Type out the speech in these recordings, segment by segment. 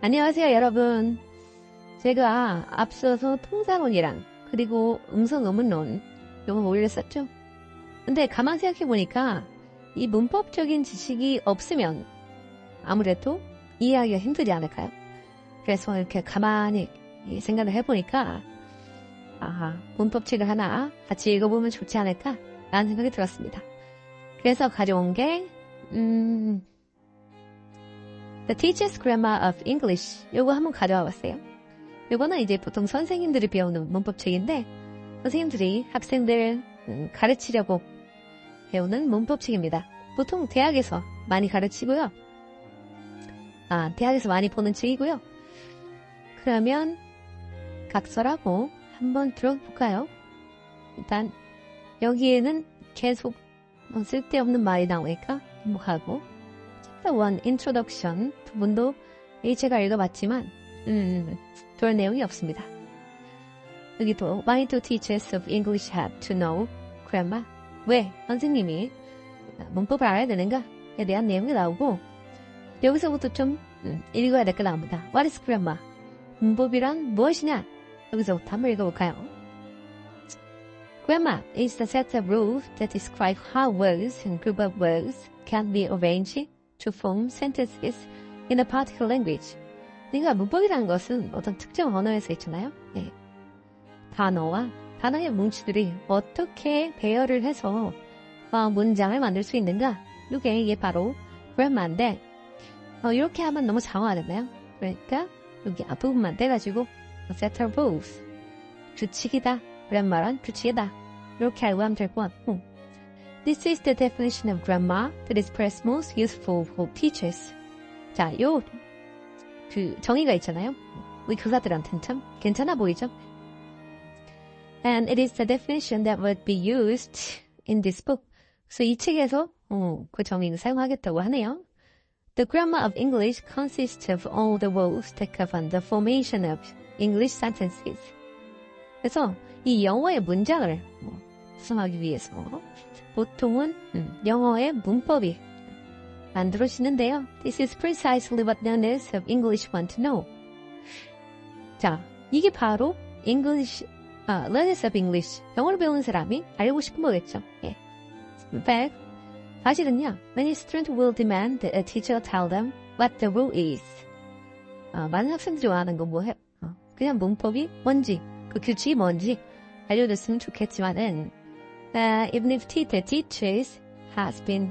안녕하세요, 여러분. 제가 앞서서 통상론이랑 그리고 음성의문론 요거 올렸었죠? 근데 가만 생각해보니까 이 문법적인 지식이 없으면 아무래도 이해하기가 힘들지 않을까요? 그래서 이렇게 가만히 생각을 해보니까 문법책을 하나 같이 읽어보면 좋지 않을까? 라는 생각이 들었습니다. 그래서 가져온 게 The Teacher's Grammar of English 요거 한번 가져와 봤어요. 요거는 이제 보통 선생님들이 배우는 문법책인데 선생님들이 학생들 가르치려고 배우는 문법책입니다. 보통 대학에서 많이 가르치고요. 대학에서 많이 보는 책이고요. 그러면 각설하고 한번 들어볼까요? 일단 여기에는 계속 쓸데없는 말이 나오니까 행복하고 Chapter 1 Introduction 부분도 제가 읽어봤지만 별 내용이 없습니다. 여기도 Why do teachers of English have to know grammar? 왜 선생님이 문법을 알아야 되는가에 대한 내용이 나오고 여기서부터 좀 읽어야 될 거 나옵니다. What is grammar? 문법이란 무엇이냐? 여기서부터 한번 읽어볼까요? Grammar is the set of rules that describe how words and group of words can be arranged to form sentences in a particular language. 그러니까 문법이라는 것은 어떤 특정 언어에서 있잖아요. 네. 단어와 단어의 뭉치들이 어떻게 배열을 해서 문장을 만들 수 있는가? 이게 바로 grammar인데 이렇게 하면 너무 장어하잖아요. 그러니까 여기 앞부분만 떼가지고 set of rules 규칙이다. grammar은 규칙이다. 이렇게 알고 하면 될 것 같고 This is the definition of grammar that is perhaps most useful for teachers. 자, 그 정의가 있잖아요. 우리 교사들한테는 참 괜찮아 보이죠? And it is the definition that would be used in this book. 그래서 이 책에서 그 정의를 사용하겠다고 하네요. The grammar of English consists of all the rules that govern the formation of English sentences. 그래서 이 영어의 문장을 구성하기 위해서 보통은 영어의 문법이 만들어지는데요. This is precisely what learners of English want to know. 자, 이게 바로 learners of English, 영어를 배우는 사람이 알고 싶은 거겠죠. 예. In fact, 사실은요, many students will demand that a teacher tell them what the rule is. 많은 학생들이 원하는 건 뭐예요? 그냥 문법이 뭔지, 그 규칙이 뭔지 알려줬으면 좋겠지만은 even if the teachers has been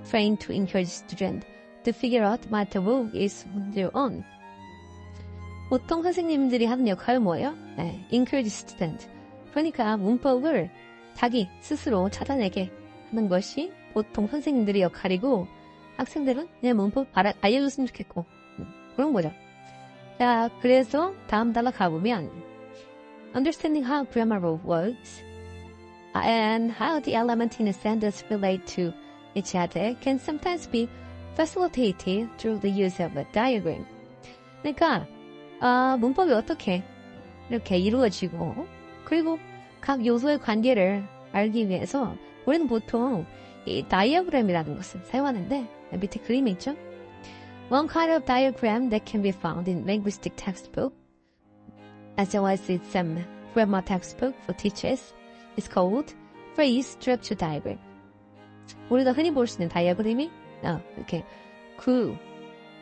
trained to encourage students to figure out what the rule is on their own. 보통 선생님들이 하는 역할은 뭐예요? encourage student. 그러니까 문법을 자기 스스로 찾아내게 하는 것이 보통 선생님들의 역할이고 학생들은 그냥 문법 알려줬으면 좋겠고 그런 거죠. 자, 그래서 다음 단락 가보면 Understanding how grammar works and how the elements in a sentence relate to each other can sometimes be facilitated through the use of a diagram. 그러니까 문법이 어떻게 이렇게 이루어지고 그리고 각 요소의 관계를 알기 위해서 우리는 보통 이 다이어그램이라는 것을 사용하는데 밑에 그림이 있죠? One kind of diagram that can be found in linguistic textbook as well as in some grammar textbook for teachers is called phrase structure diagram. 우리가 흔히 볼 수 있는 다이어그램이 이렇게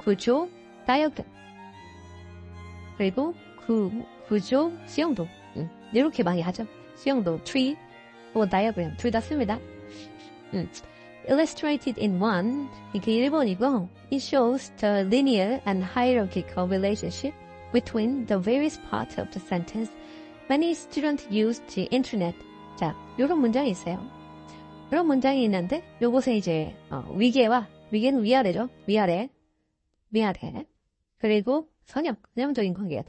구조 다이어그램 그리고 구조 수영도 이렇게 많이 하죠. 수영도 tree 혹은 다이어그램 둘 다 씁니다. Illustrated in one 이게 1번이고 it shows the linear and hierarchical relationship between the various parts of the sentence. Many students use the internet. 자, 이런 문장이 있어요. 이런 문장이 있는데 요것에 이제 위계는 위아래죠. 위아래 그리고 전형적인 관계가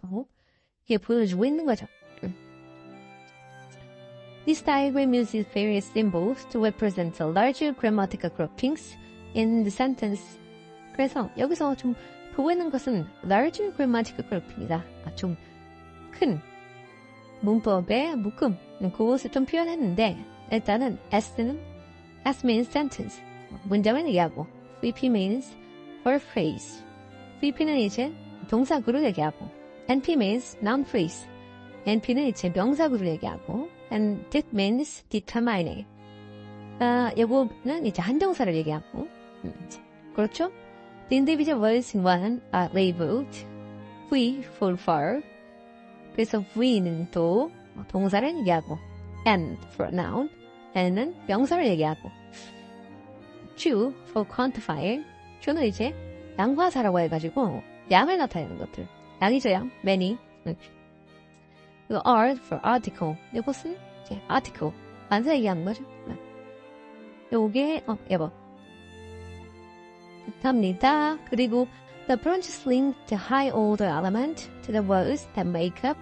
이게 보여주고 있는 거죠. This diagram uses various symbols to represent the larger grammatical groupings in the sentence. 그래서 여기서 좀 보이는 것은 larger grammatical grouping이다. 좀 큰 문법의 묶음 그것을 좀 표현했는데 일단은 S means sentence 문장을 얘기하고 VP means for phrase VP는 이제 동사구를 얘기하고 NP means noun phrase. NP는 이제 명사구를 얘기하고 and that means determining. 요거는 이제 한정사를 얘기하고 그렇죠? The individual words in one are labeled we for for. 그래서 we는 또 동사를 얘기하고 and for noun, and는 명사를 얘기하고 true for quantifier. true는 이제 양화사라고 해가지고 양을 나타내는 것들. 양이죠, 양. many. 그리고 are for article. 이것은 이제 article. 만사 얘기하는 거죠. 요게 여보. 답니다. 그리고 the branches link the high order element to the words that make up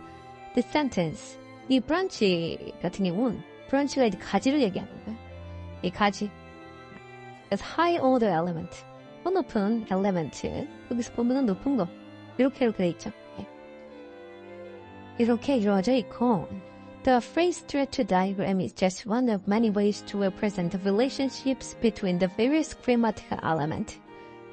the sentence. 이 branch 같은 경우는 branch가 이제 가지를 얘기하는 거예요. 이 가지. 그래서 high order element. 높은 element. 여기서 보면은 높은 거. 이렇게 돼 있죠. 이렇게 이루어져 있고 The phrase structure diagram is just one of many ways to represent the relationships between the various grammatical elements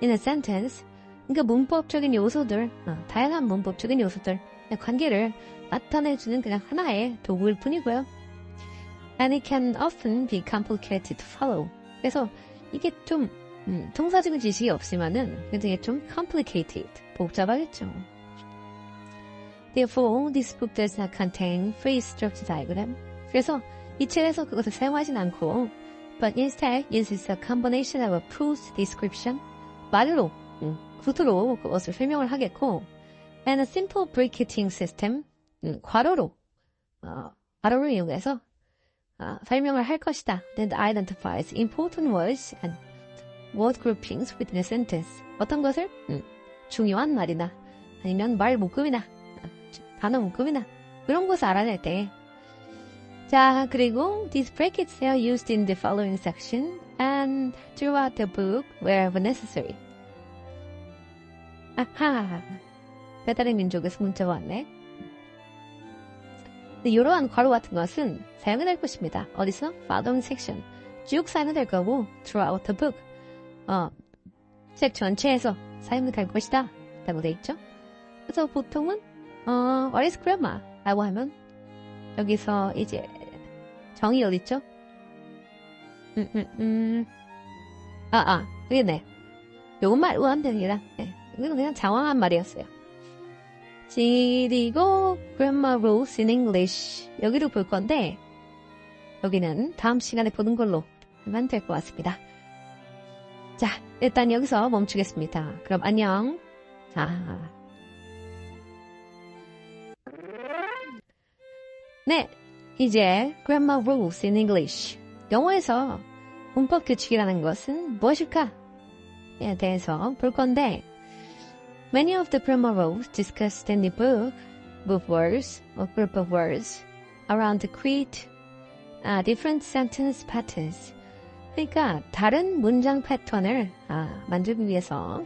in a sentence. 그러니까 문법적인 요소들, 다양한 문법적인 요소들, 관계를 나타내주는 그냥 하나의 도구일 뿐이고요. And it can often be complicated to follow. 그래서 이게 좀 통사적인 지식이 없지만은 굉장히 좀 complicated, 복잡하겠죠. Therefore, this book does not contain phrase structure diagram. 그래서 이 책에서 그것을 사용하진 않고, but instead uses a combination of a prose description, 말로, 구두로 그것을 설명을 하겠고, and a simple bracketing system, 괄호를 이용해서 설명을 할 것이다. That identifies important words and word groupings within a sentence. 어떤 것을? 중요한 말이나 아니면 말 묶음이나 단어 묶음이나 그런 것을 알아낼 때. 자, 그리고 these brackets are used in the following section and throughout the book wherever necessary. 아하, 배달의 민족에서 문자가 왔네. 이러한 괄호 같은 것은 사용이 될 것입니다. 어디서? Following section. 쭉 사용이 될 거고 throughout the book. 책 전체에서 사용이 될 것이다. 라고 돼 있죠. 그래서 보통은 what is grammar? 라고 하면 여기서 이제 정의 어딨죠? 여기 있네. 요건 말로 하면 됩니다. 네. 이건 그냥 장황한 말이었어요. 그리고 grammar rules in English 여기로 볼 건데 여기는 다음 시간에 보는 걸로 하면 될 것 같습니다. 자, 일단 여기서 멈추겠습니다. 그럼 안녕. 네, 이제 grammar rules in English 영어에서 문법 규칙이라는 것은 무엇일까에 대해서 볼 건데 Many of the grammar rules discussed in the book move words or group of words around to create different sentence patterns. 그러니까 다른 문장 패턴을 만들기 위해서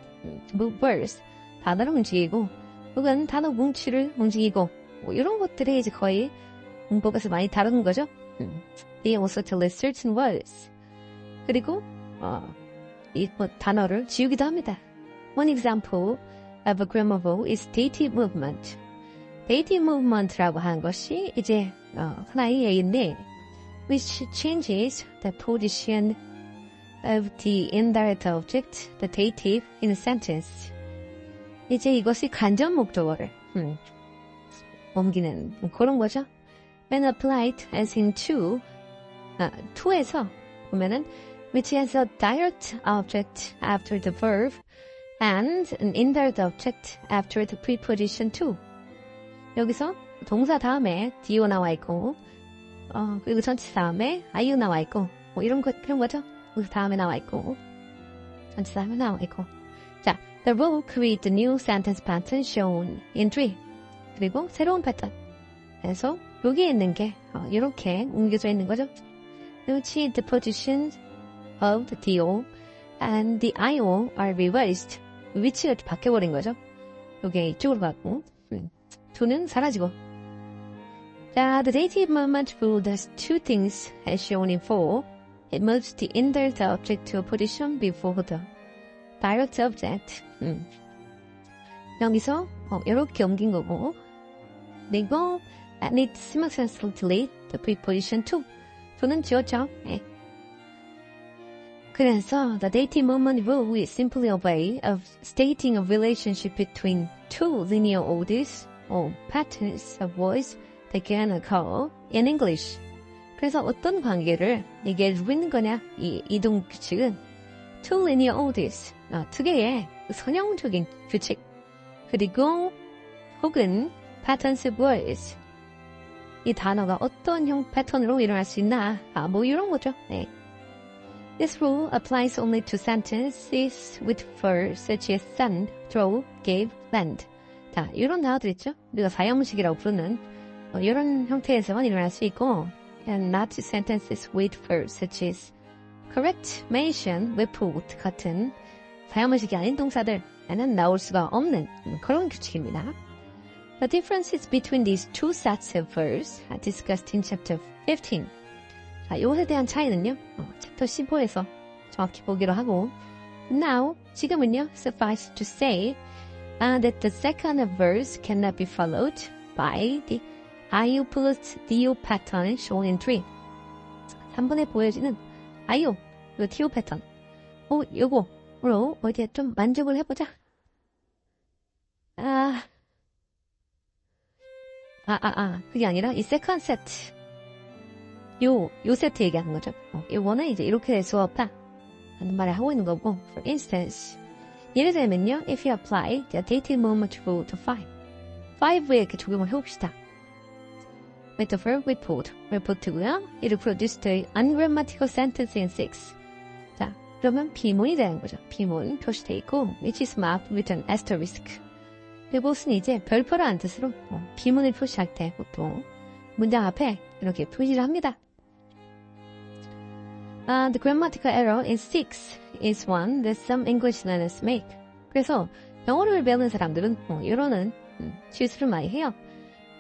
move words, 단어를 움직이고 혹은 단어 뭉치를 움직이고 뭐 이런 것들이 이제 거의 문법에서 많이 다루는 거죠. They also tell us certain words. 그리고 이 단어를 지우기도 합니다. One example of a grammar rule is dative movement. dative movement라고 하는 것이 이제 하나의 예인데 which changes the position of the indirect object, the dative, in a sentence. 이제 이것이 간접 목적어를 옮기는 그런 거죠. When applied as in to에서 보면은 which has a direct object after the verb and an indirect object after the preposition to. 여기서 동사 다음에 do 나와 있고 그리고 전치 다음에 are 나와 있고 뭐 이런 거죠. 그 다음에 나와 있고 전치 다음에 나와 있고. 자, the rule create the new sentence pattern shown in 3. 그리고 새로운 패턴. 그래서 여기에 있는 게 이렇게 옮겨져 있는 거죠. which the positions of the do and the io are reversed. 위치가 바뀌어버린 거죠. 여기 이쪽으로 가고 to는 사라지고. 자, the dative movement rule does two things as shown in 4. It moves the indirect object to a position before the direct object. 여기서 이렇게 옮긴 거고. 그리고 and it simultaneously the preposition to. to는 지웠죠. 네. 그래서 the dative movement rule is simply a way of stating a relationship between two linear orders or patterns of words that can occur in English. 그래서 어떤 관계를 얘기해주고 있는 거냐? 이 이동 규칙은 two linear orders, 두 개의 선형적인 규칙, 그리고 혹은 patterns of words, 이 단어가 어떤 형 패턴으로 일어날 수 있나? 뭐 이런 거죠. 네. This rule applies only to sentences with verbs such as send, throw, give, lend. 자, 이런 단어들 있죠? 우리가 사형식이라고 부르는 이런 형태에서만 일어날 수 있고, and not sentences with verbs such as correct, mention, report 같은 사형식이 아닌 동사들에는 나올 수가 없는 그런 규칙입니다. The differences between these two sets of verbs are discussed in chapter 15. 자, 이것에 대한 차이는요, 챕터 15에서 정확히 보기로 하고, now, 지금은요, suffice to say that the second of verbs cannot be followed by the IU plus DU pattern shown in 3. 3번에 보여지는 IU, 그 DU 패턴. 요거로 어디에 좀 만족을 해보자. 그게 아니라 이 second set. 요 세트 얘기하는 거죠. 요거는 이제 이렇게 될 수 없다 하는 말을 하고 있는 거고, for instance, 예를 들면요, if you apply the dative movement rule to 5에 이렇게 적용을 해봅시다. With the verb report고요. It produced the ungrammatical sentence in 6. 자, 그러면 비문이 되는 거죠. 비문 표시돼 있고, which is marked with an asterisk. 이것은 이제 별표라는 뜻으로 비문을 표시할 때 보통 문장 앞에 이렇게 표시를 합니다. The grammatical error in 6 is one that some English learners make. 그래서 영어를 배우는 사람들은 이런 실수를 많이 해요.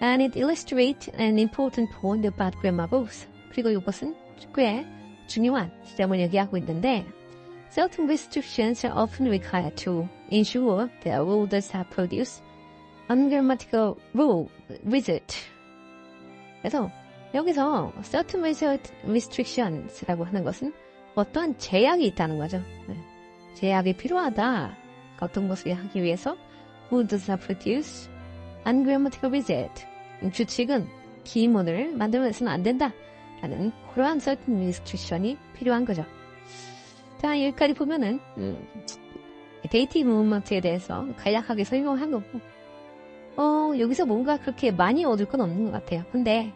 And it illustrates an important point about grammar rules. 그리고 이것은 꽤 중요한 지점을 얘기하고 있는데, certain restrictions are often required to ensure that a rule does not produce ungrammatical rule result. 그래서 여기서 certain restrictions라고 하는 것은 어떠한 제약이 있다는 거죠. 제약이 필요하다. 어떤 것을 하기 위해서 who does not produce ungrammatical result. 규칙은 기문을 만들어내서는 안 된다. 라는 그러한 certain restriction이 필요한 거죠. 자, 여기까지 보면은 데이티브 무브먼트에 대해서 간략하게 설명한 거고, 여기서 뭔가 그렇게 많이 얻을 건 없는 것 같아요. 근데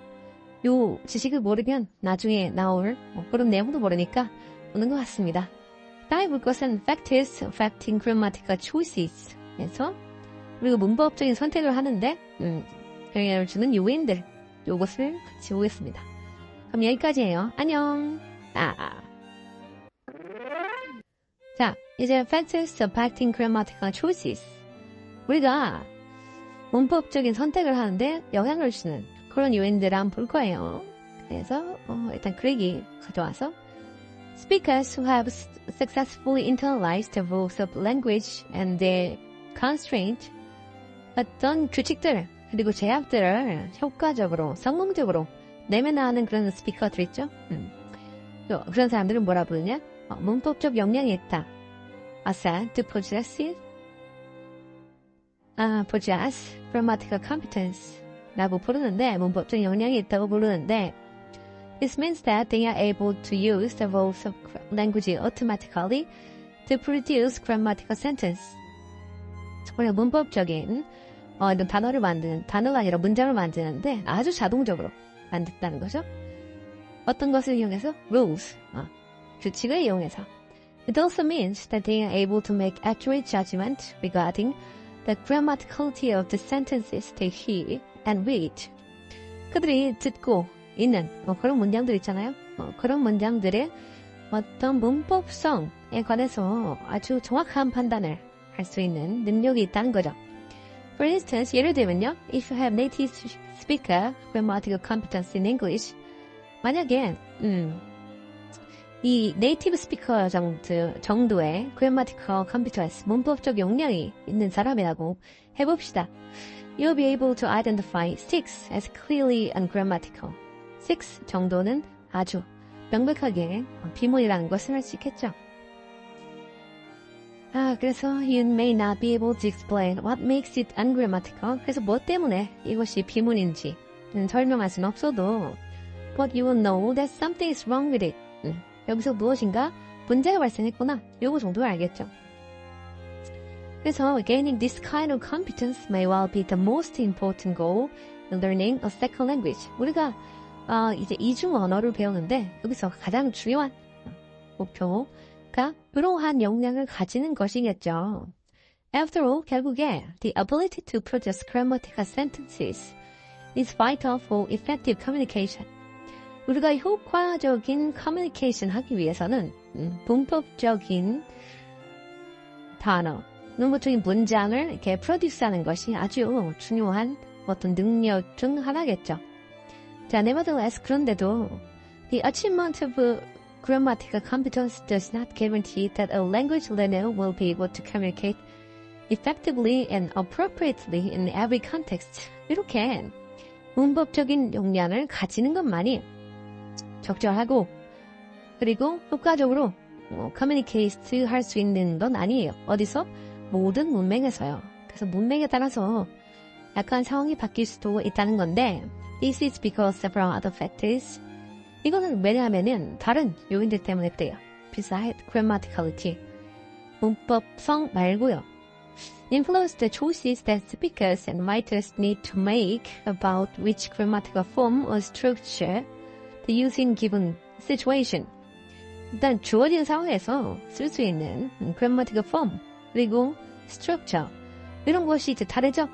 요 지식을 모르면 나중에 나올 그런 내용도 모르니까 오는 것 같습니다. 다음에 볼 것은 factors affecting grammatical choices 에서 그리고 문법적인 선택을 하는데 영향을 주는 요인들, 요것을 같이 보겠습니다. 그럼 여기까지예요. 안녕. 자, 이제 factors affecting grammatical choices. 우리가 문법적인 선택을 하는데 영향을 주는 그런 요인들을 한번 볼 거예요. 그래서 일단 그 얘기 가져와서 Speakers who have successfully internalized the rules of language and their constraint, 어떤 규칙들 그리고 제약들을 효과적으로, 성공적으로 내면화하는 그런 스피커들 있죠. 그런 사람들은 뭐라 부르냐? 문법적 역량이 있다. Assert to possess grammatical competence 라고 부르는데, 문법적 역량이 있다고 부르는데, This means that they are able to use the rules of language automatically to produce grammatical sentence. 정말 문법적인 이런 단어를 만드는, 단어가 아니라 문장을 만드는데 아주 자동적으로 만든다는 거죠. 어떤 것을 이용해서? rules, 규칙을 이용해서. It also means that they are able to make accurate judgment regarding the grammaticality of the sentences they hear and read. 그들이 듣고 있는 그런 문장들 있잖아요. 그런 문장들의 어떤 문법성에 관해서 아주 정확한 판단을 할 수 있는 능력이 있다는 거죠. For instance, 예를 들면요. If you have native speaker grammatical competence in English, 만약에 이 네이티브 스피커 정도의 grammatical competence, 문법적 역량이 있는 사람이라고 해봅시다. You'll be able to identify 6 as clearly ungrammatical. 6 정도는 아주 명백하게 비문이라는 것을 알 수 있겠죠. 그래서 you may not be able to explain what makes it ungrammatical. 그래서 뭐 때문에 이것이 비문인지 설명할 수는 없어도 but you will know that something is wrong with it. 여기서 무엇인가 문제가 발생했구나. 요거 정도 알겠죠. 그래서 gaining this kind of competence may well be the most important goal in learning a second language. 우리가 이제 이중 언어를 배우는데 여기서 가장 중요한 목표가 그러한 역량을 가지는 것이겠죠. After all, 결국에 the ability to produce grammatical sentences is vital for effective communication. 우리가 효과적인 커뮤니케이션 하기 위해서는 문법적인 단어, 문법적인 문장을 이렇게 프로듀스하는 것이 아주 중요한 어떤 능력 중 하나겠죠. 자, nevertheless, 그런데도 the achievement of grammatical competence does not guarantee that a language learner will be able to communicate effectively and appropriately in every context. 이렇게 문법적인 역량을 가지는 것만이 적절하고 그리고 효과적으로 커뮤니케이트 할 수 있는 건 아니에요. 어디서? 모든 문맥에서요. 그래서 문맥에 따라서 약간 상황이 바뀔 수도 있다는 건데 This is because several other factors. 이거는 왜냐하면은 다른 요인들 때문에 그래요. Beside grammaticality. 문법성 말고요. Influence the choices that speakers and writers need to make about which grammatical form or structure to use in given situation. 일단 주어진 상황에서 쓸 수 있는 grammatical form 그리고 structure 이런 것이 이제 다르죠.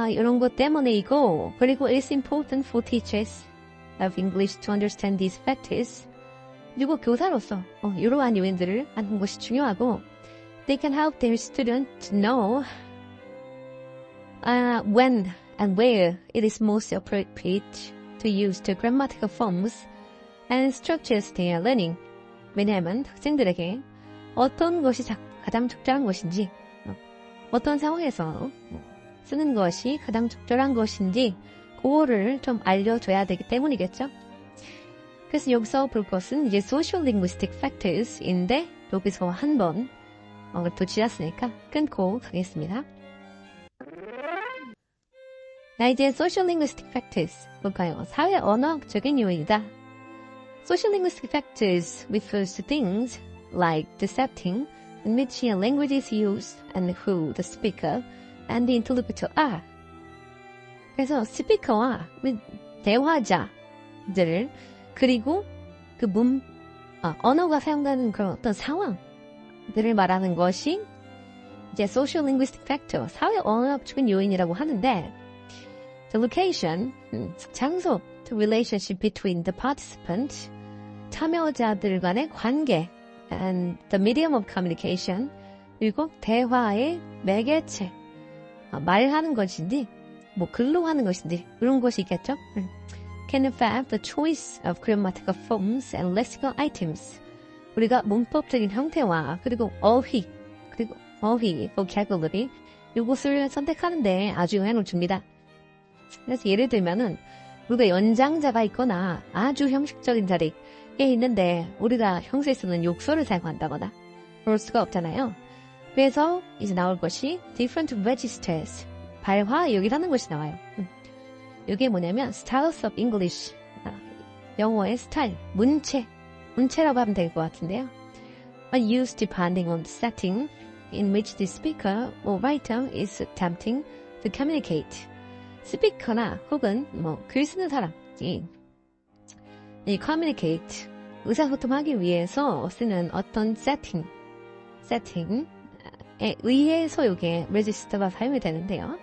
이런 것 때문에이고 그리고 it's important for teachers of English to understand these factors. 그리고 교사로서 이러한 요인들을 아는 것이 중요하고 they can help their students to know when and where it is most appropriate to use the grammatical forms and structures they are learning. 왜냐하면 학생들에게 어떤 것이 가장 적절한 것인지 어떤 상황에서 쓰는 것이 가장 적절한 것인지 그거를 좀 알려줘야 되기 때문이겠죠. 그래서 여기서 볼 것은 이제 social linguistic factors인데 여기서 한 번 또 지났으니까 끊고 가겠습니다. 이제 social linguistic factors 볼까요? 사회 언어학적인 요인이다. Social linguistic factors refers to things like the setting in which a language is used and who the speaker and the interlocutor are. 그래서 스피커와 대화자들 그리고 그 언어가 사용되는 그런 어떤 상황들을 말하는 것이 이제 social linguistic factor, 사회 언어학적인 요인이라고 하는데 the location, 장소, the relationship between the participant, 참여자들 간의 관계 and the medium of communication, 그리고 대화의 매개체, 말하는 것인지 글로 하는 것인지 그런 것이 있겠죠. Can affect the choice of grammatical forms and lexical items. 우리가 문법적인 형태와 그리고 어휘, vocabulary 이것을 선택하는데 아주 영향을 줍니다. 그래서 예를 들면은 우리가 연장자가 있거나 아주 형식적인 자리에 있는데 우리가 형식에 쓰는 욕설을 사용한다거나 그럴 수가 없잖아요. 그래서 이제 나올 것이 different registers, 발화역이라는 것이 나와요. 이게 뭐냐면 styles of English, 영어의 스타일, 문체라고 하면 될 것 같은데요. Are used depending on the setting in which the speaker or writer is attempting to communicate. 스피커나 혹은 글 쓰는 사람이 이 communicate, 의사소통하기 위해서 쓰는 어떤 세팅에 의해서 이게 register가 사용이 되는데요.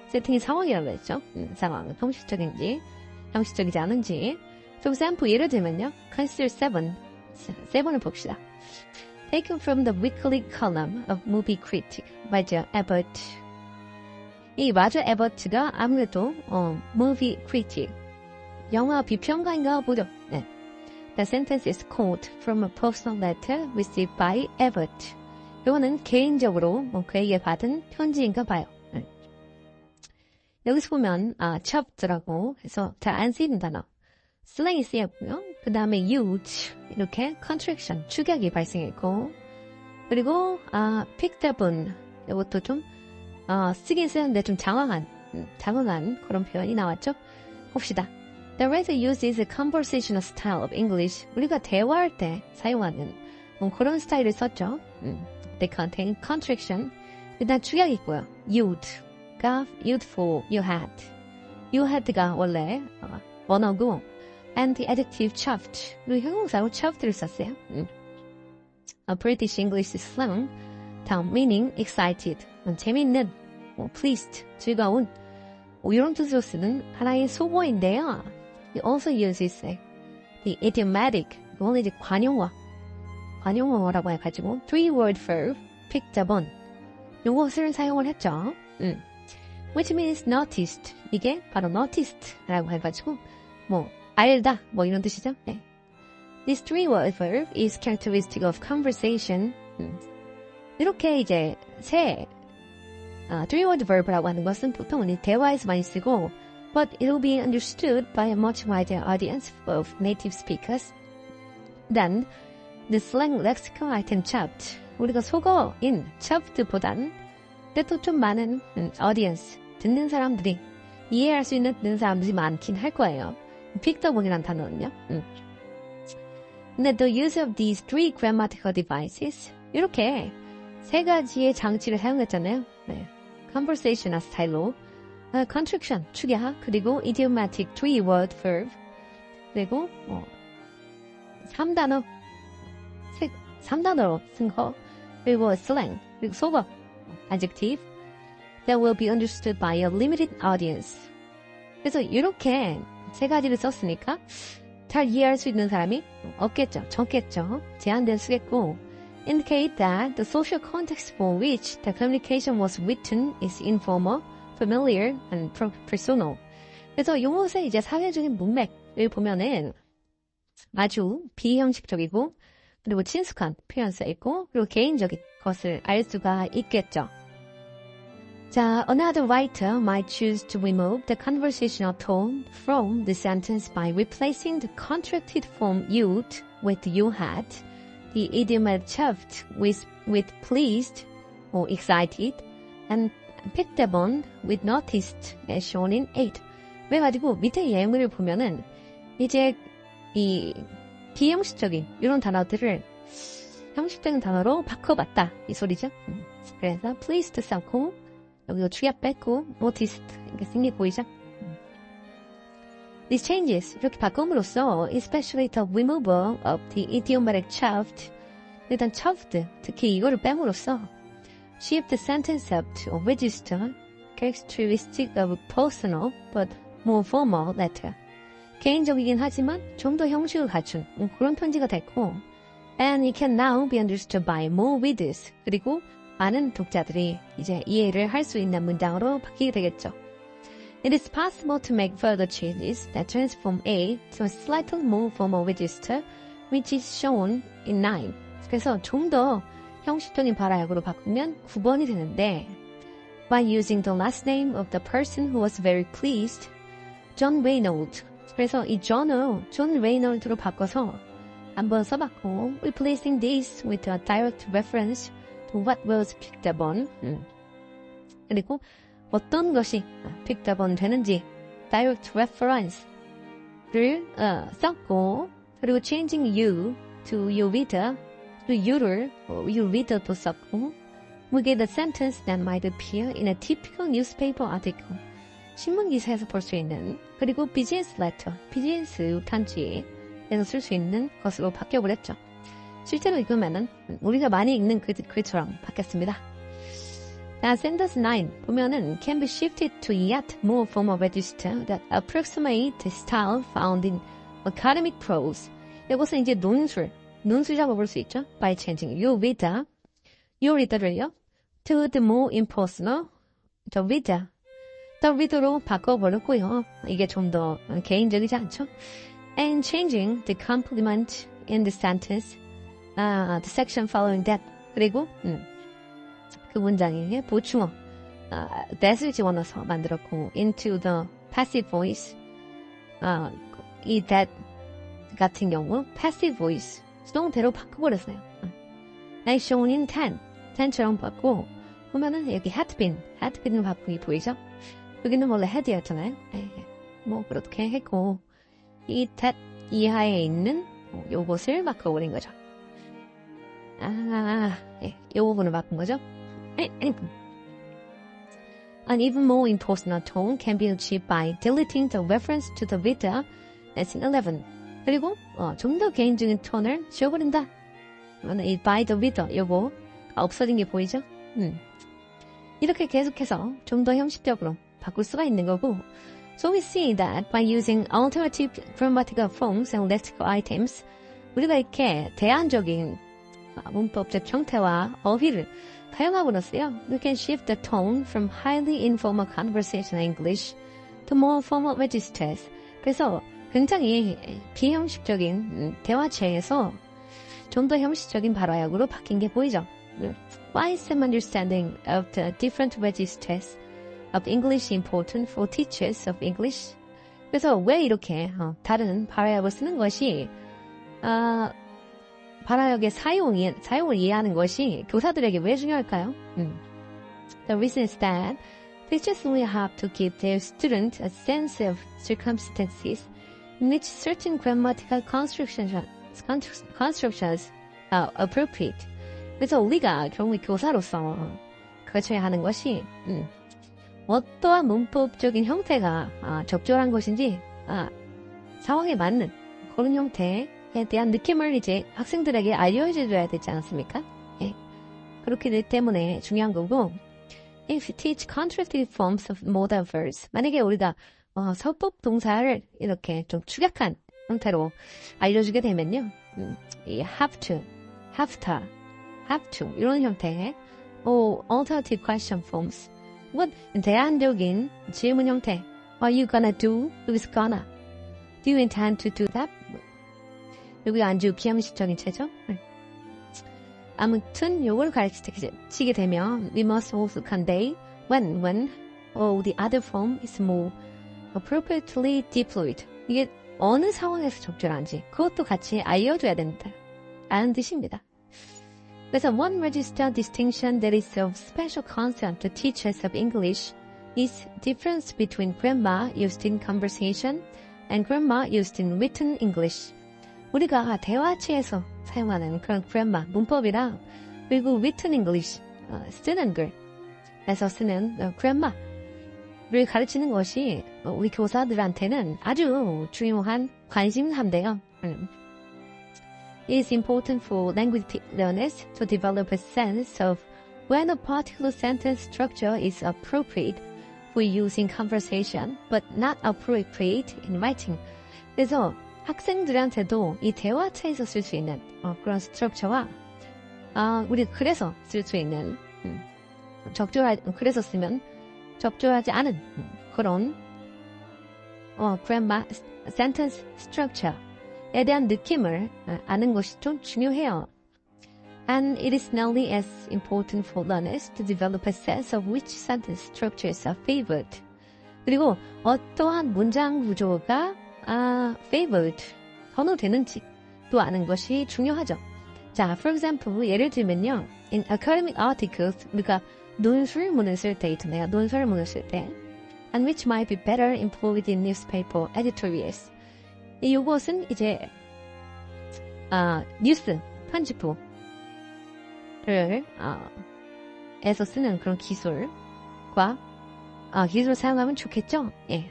세팅이 상황이라고 했죠. 상황은 형식적인지 형식적이지 않은지. For example, 예를 들면요. Consider 7을 봅시다. Taken from the weekly column of movie critic by Roger Ebert. 이 로저 에버트가 아무래도 movie critic, 영화 비평가인가 보죠. 네. The sentence is quote from a personal letter received by Everett. 이거는 개인적으로 그에게 받은 편지인가 봐요. 여기서 보면 chopped라고 해서 잘 안 쓰이는 단어 슬랭이 쓰였고요. 그 다음에 used 이렇게 contraction 축약이 발생했고 그리고 picked up은 이것도 좀 쓰긴 쓰는데 좀 장황한 그런 표현이 나왔죠. 봅시다. The writer uses a conversational style of English. 우리가 대화할 때 사용하는 그런 스타일을 썼죠. They contain contraction. 일단 축약이 있고요. you'd가 you'd for you had. You had가 원래 원어고 and the adjective chuffed. 그리고 형용사로 chuffed를 썼어요. A British English slang. 다음 meaning excited. 재밌는, pleased, 즐거운 이런 뜻으로 쓰는 하나의 속어인데요. It also uses the idiomatic, 이거는 이제 관용어라고 해가지고 three-word verb picked up on 요것을 사용을 했죠. Which means noticed. 이게 바로 noticed라고 해가지고 알다 이런 뜻이죠. 네. This three-word verb is characteristic of conversation. 이렇게 이제 three-word verb라고 하는 것은 보통 우리 대화에서 많이 쓰고 but it will be understood by a much wider audience of native speakers than the slang lexical item chopped. 우리가 속어인 chopped보단 그래도 좀 많은 audience, 듣는 사람들이 이해할 수 있는 듣는 사람들이 많긴 할 거예요. picked up이라는 단어는요. 근데 the use of these three grammatical devices 이렇게 세 가지의 장치를 사용했잖아요. 네. conversational 스타일로 contraction, 축약, 그리고 idiomatic three-word verb, 그리고 3단어로 쓴 거, 그리고 slang, 그리고 속어, adjective, that will be understood by a limited audience. 그래서 이렇게 세 가지를 썼으니까 잘 이해할 수 있는 사람이 없겠죠, 적겠죠, 제한된 수겠고, indicate that the social context for which the communication was written is informal, familiar, and personal. 그래서 요것의 이제 사회적인 문맥을 보면은 아주 비형식적이고 그리고 친숙한 표현 쓰여있고 그리고 개인적인 것을 알 수가 있겠죠. 자, another writer might choose to remove the conversational tone from the sentence by replacing the contracted form you'd with you had, the idiomatic chuffed with pleased or excited, and picked up on with noticed as shown in 8. 그래가지고 밑에 예문을 보면은 이제 이 비형식적인 이런 단어들을 형식적인 단어로 바꿔봤다 이 소리죠. 그래서 pleased 썼고 여기도 축약 뺐고 noticed 이렇게 생긴 보이죠. These changes 이렇게 바꿈으로써 especially the removal of the idiomatic chuffed 일단 chuffed 특히 이거를 뺨으로써 shift the sentence up to a register characteristic of personal but more formal letter. 개인적이긴 하지만 좀 더 형식을 갖춘 그런 편지가 됐고 and it can now be understood by more readers. 그리고 많은 독자들이 이제 이해를 할 수 있는 문장으로 바뀌게 되겠죠. It is possible to make further changes that transform A to a slightly more formal register, which is shown in 9. 그래서 좀 더 형식적인 발화약으로 바꾸면 9번이 되는데 by using the last name of the person who was very pleased, John Reynolds. 그래서 이 John Reynolds로 바꿔서 한번 써봤고 replacing this with a direct reference to what was picked up on. 그리고 어떤 것이 picked up on 되는지 direct reference를 썼고 그리고 changing you to you reader 또 you를 you reader도 썼고 we get a sentence that might appear in a typical newspaper article. 신문 기사에서 볼 수 있는 그리고 business letter, 비즈니스 편지에서 쓸 수 있는 것으로 바뀌어버렸죠. 실제로 읽으면은 우리가 많이 읽는 글처럼 바뀌었습니다. 자, sentence 9 보면은 can be shifted to yet more formal register that approximate the style found in academic prose. 이것은 이제 논술이라고 볼 수 있죠. By changing your reader를요 to the more impersonal, the reader로 바꿔버렸고요. 이게 좀 더 개인적이지 않죠? and changing the complement in the sentence, the section following that. 그리고 그 문장에 보충어 that을 집어넣어서 만들었고 into the passive voice. 이 that 같은 경우 passive voice 수동태로 바꿔버렸어요. As shown in 10처럼 바꾸고 보면은 여기 had been을 바꾸기 보이죠? 여기는 원래 had였잖아요. 뭐 그렇게 했고 이 that 이하에 있는 요것을 바꿔버린 거죠. 이 부분을 바꾼 거죠. An even more impersonal tone can be achieved by deleting the reference to the reader as in 11. 그리고 좀 더 개인적인 톤을 지워버린다. 이 by the reader 요거 없어진 게 보이죠? 이렇게 계속해서 좀 더 형식적으로 바꿀 수가 있는 거고. So we see that by using alternative grammatical forms and lexical items, 우리가 이렇게 대안적인 문법적 형태와 어휘를 사용함으로써요, we can shift the tone from highly informal conversational English to more formal registers. 그래서 굉장히 비형식적인 대화체에서 좀 더 형식적인 발화역으로 바뀐 게 보이죠. Why is some understanding of the different registers of English important for teachers of English? 그래서 왜 이렇게 다른 발화역을 쓰는 것이 발화역의 사용을 이해하는 것이 교사들에게 왜 중요할까요? The reason is that teachers will have to give their students a sense of circumstances in which certain grammatical constructions are appropriate. 그래서 우리가 결국 교사로서 거쳐야 하는 것이 어떠한 문법적인 형태가 적절한 것인지 상황에 맞는 그런 형태에 대한 느낌을 이제 학생들에게 알려줘야 되지 않습니까? 그렇기 때문에 중요한 거고, if you teach contractive forms of modal verbs, 만약에 우리가 서법 동사를 이렇게 좀 축약한 형태로 알려주게 되면요, 이 have to 이런 형태의 alternative question forms, 혹은 대안적인 질문 형태, are you gonna do? who's gonna? Do you intend to do that? 여기 안주 비형식적인 체죠? 아무튼 요걸 가르치게 되면 we must also convey when the other form is more appropriately deployed. 이게 어느 상황에서 적절한지 그것도 같이 알려줘야 된다. 라는 뜻입니다. 그래서 one register distinction that is of special concern to teachers of English is difference between grammar used in conversation and grammar used in written English. 우리가 대화체에서 사용하는 그런 grammar, 문법이랑 그리고 written English, 쓰는 글에서 쓰는 grammar를 가르치는 것이 우리 교사들한테는 아주 중요한 관심사인데요. It is important for language learners to develop a sense of when a particular sentence structure is appropriate for use in conversation, but not appropriate in writing. 그래서 학생들한테도 이 대화체에서 쓸 수 있는 그런 스트럭처와 우리 글에서 쓸 수 있는 글에서 쓰면 적절하지 않은 그런 grammar, sentence structure에 대한 느낌을 아는 것이 좀 중요해요. And it is nearly as important for learners to develop a sense of which sentence structures are favored. 그리고 어떠한 문장 구조가 favored, 선호되는지 또 아는 것이 중요하죠. 자, for example, 예를 들면요. In academic articles, 우리가 논술문을 쓸 때 있잖아요. 논설문을 쓸 때. And which might be better employed in newspaper editorials. 이것은 이제 뉴스 편집부를 에서 쓰는 그런 기술과 기술을 사용하면 좋겠죠? 예.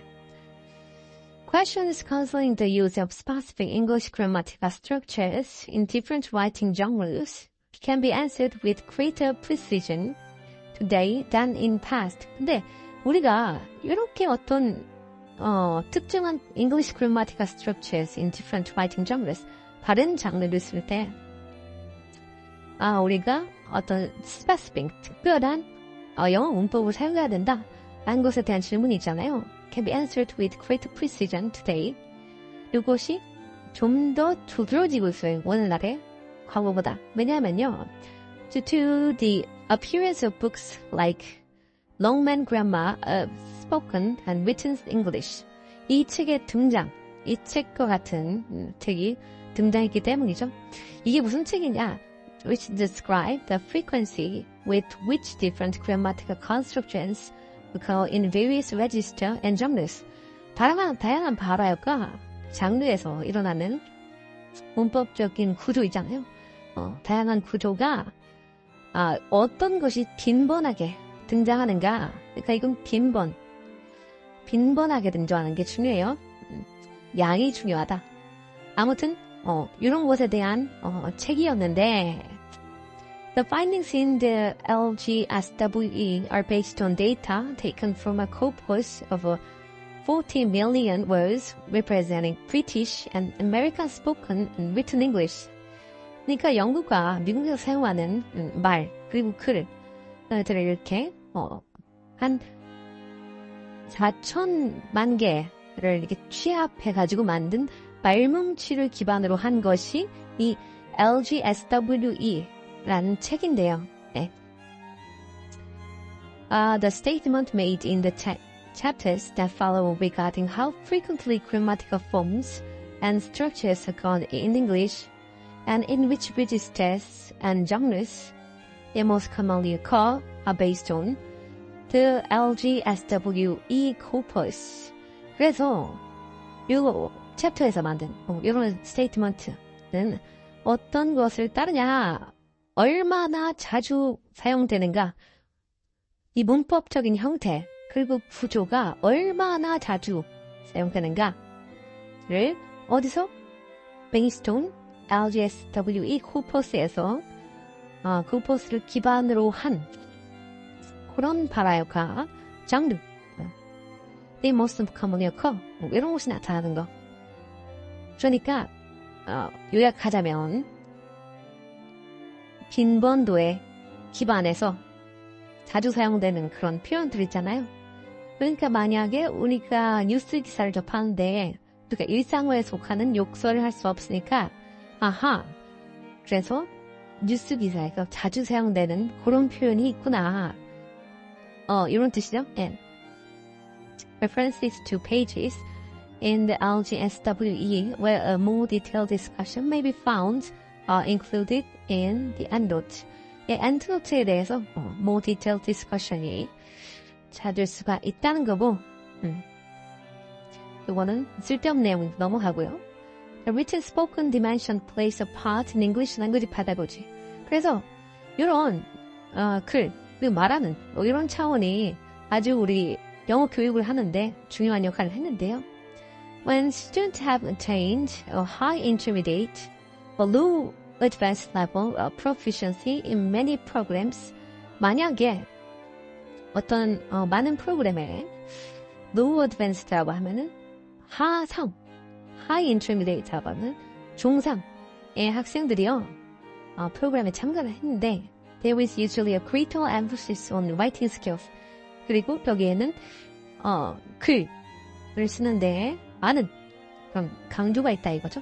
Questions concerning the use of specific English grammatical structures in different writing genres can be answered with greater precision today than in past. 근데 우리가 이렇게 어떤 특정한 English grammatical structures in different writing genres, 다른 장르를 쓸 때 우리가 어떤 specific, 특별한 영어 문법을 사용해야 된다 라는 것에 대한 질문이 있잖아요. Can be answered with greater precision today. 이것이 좀 더 두드러지고 있어요. 오늘날의 과거보다. 왜냐하면요. Due to the appearance of books like Longman Grammar of Spoken and Written English. 이 책의 등장, 이 책과 같은 책이 등장했기 때문이죠. 이게 무슨 책이냐? Which describe the frequency with which different grammatical constructions occur in various register and genres. 다양한 발화역과 장르에서 일어나는 문법적인 구조 있잖아요. 다양한 구조가 어떤 것이 빈번하게 등장하는가. 그러니까 이건 빈번하게 등장하는 게 중요해요. 양이 중요하다. 아무튼 이런 것에 대한 책이었는데 The findings in the LGSWE are based on data taken from a corpus of 40 million words representing British and American spoken and written English. 그러니까 영국과 미국에서 사용하는 말 그리고 글들을 이렇게 한 4천만 개를 이렇게 취합해가지고 만든 말뭉치를 기반으로 한 것이 이 LGSWE라는 책인데요. 네. The statement made in the chapters that follow regarding how frequently grammatical forms and structures occur in English and in which registers and genres they most commonly occur are based on the LGSWE corpus. 그래서 이 챕터에서 만든 이런 스테이트먼트는 어떤 것을 따르냐, 얼마나 자주 사용되는가, 이 문법적인 형태 그리고 구조가 얼마나 자주 사용되는가를 어디서? based on LGSWE corpus에서 corpus를 기반으로 한 그런 발화역과 장르 they most commonly occur 이런 것이 나타나는 거. 그러니까 요약하자면 빈번도에 기반해서 자주 사용되는 그런 표현들 있잖아요. 그러니까 만약에 우리가 뉴스 기사를 접하는데 우리가 일상어에 속하는 욕설을 할 수 없으니까 그래서 뉴스 기사에서 자주 사용되는 그런 표현이 있구나. 이런 뜻이죠. And references to pages in the LGSWE where a more detailed discussion may be found are included in the endnote. endnote에 대해서 more detailed discussion이 찾을 수가 있다는 거고 이거는 쓸데없는 내용 넘어가고요. The written spoken dimension plays a part in English language pedagogy. 그래서 이런 글 그리고 말하는 이런 차원이 아주 우리 영어 교육을 하는데 중요한 역할을 했는데요. When students have attained a high intermediate or low advanced level of proficiency in many programs, 만약에 어떤 많은 프로그램에 low advanced라고 하면은 하상, high intermediate라고 하면 중상의 학생들이요 프로그램에 참가를 했는데 there is usually a greater emphasis on writing skills. 그리고 여기에는 글을 쓰는데 많은 그런 강조가 있다 이거죠.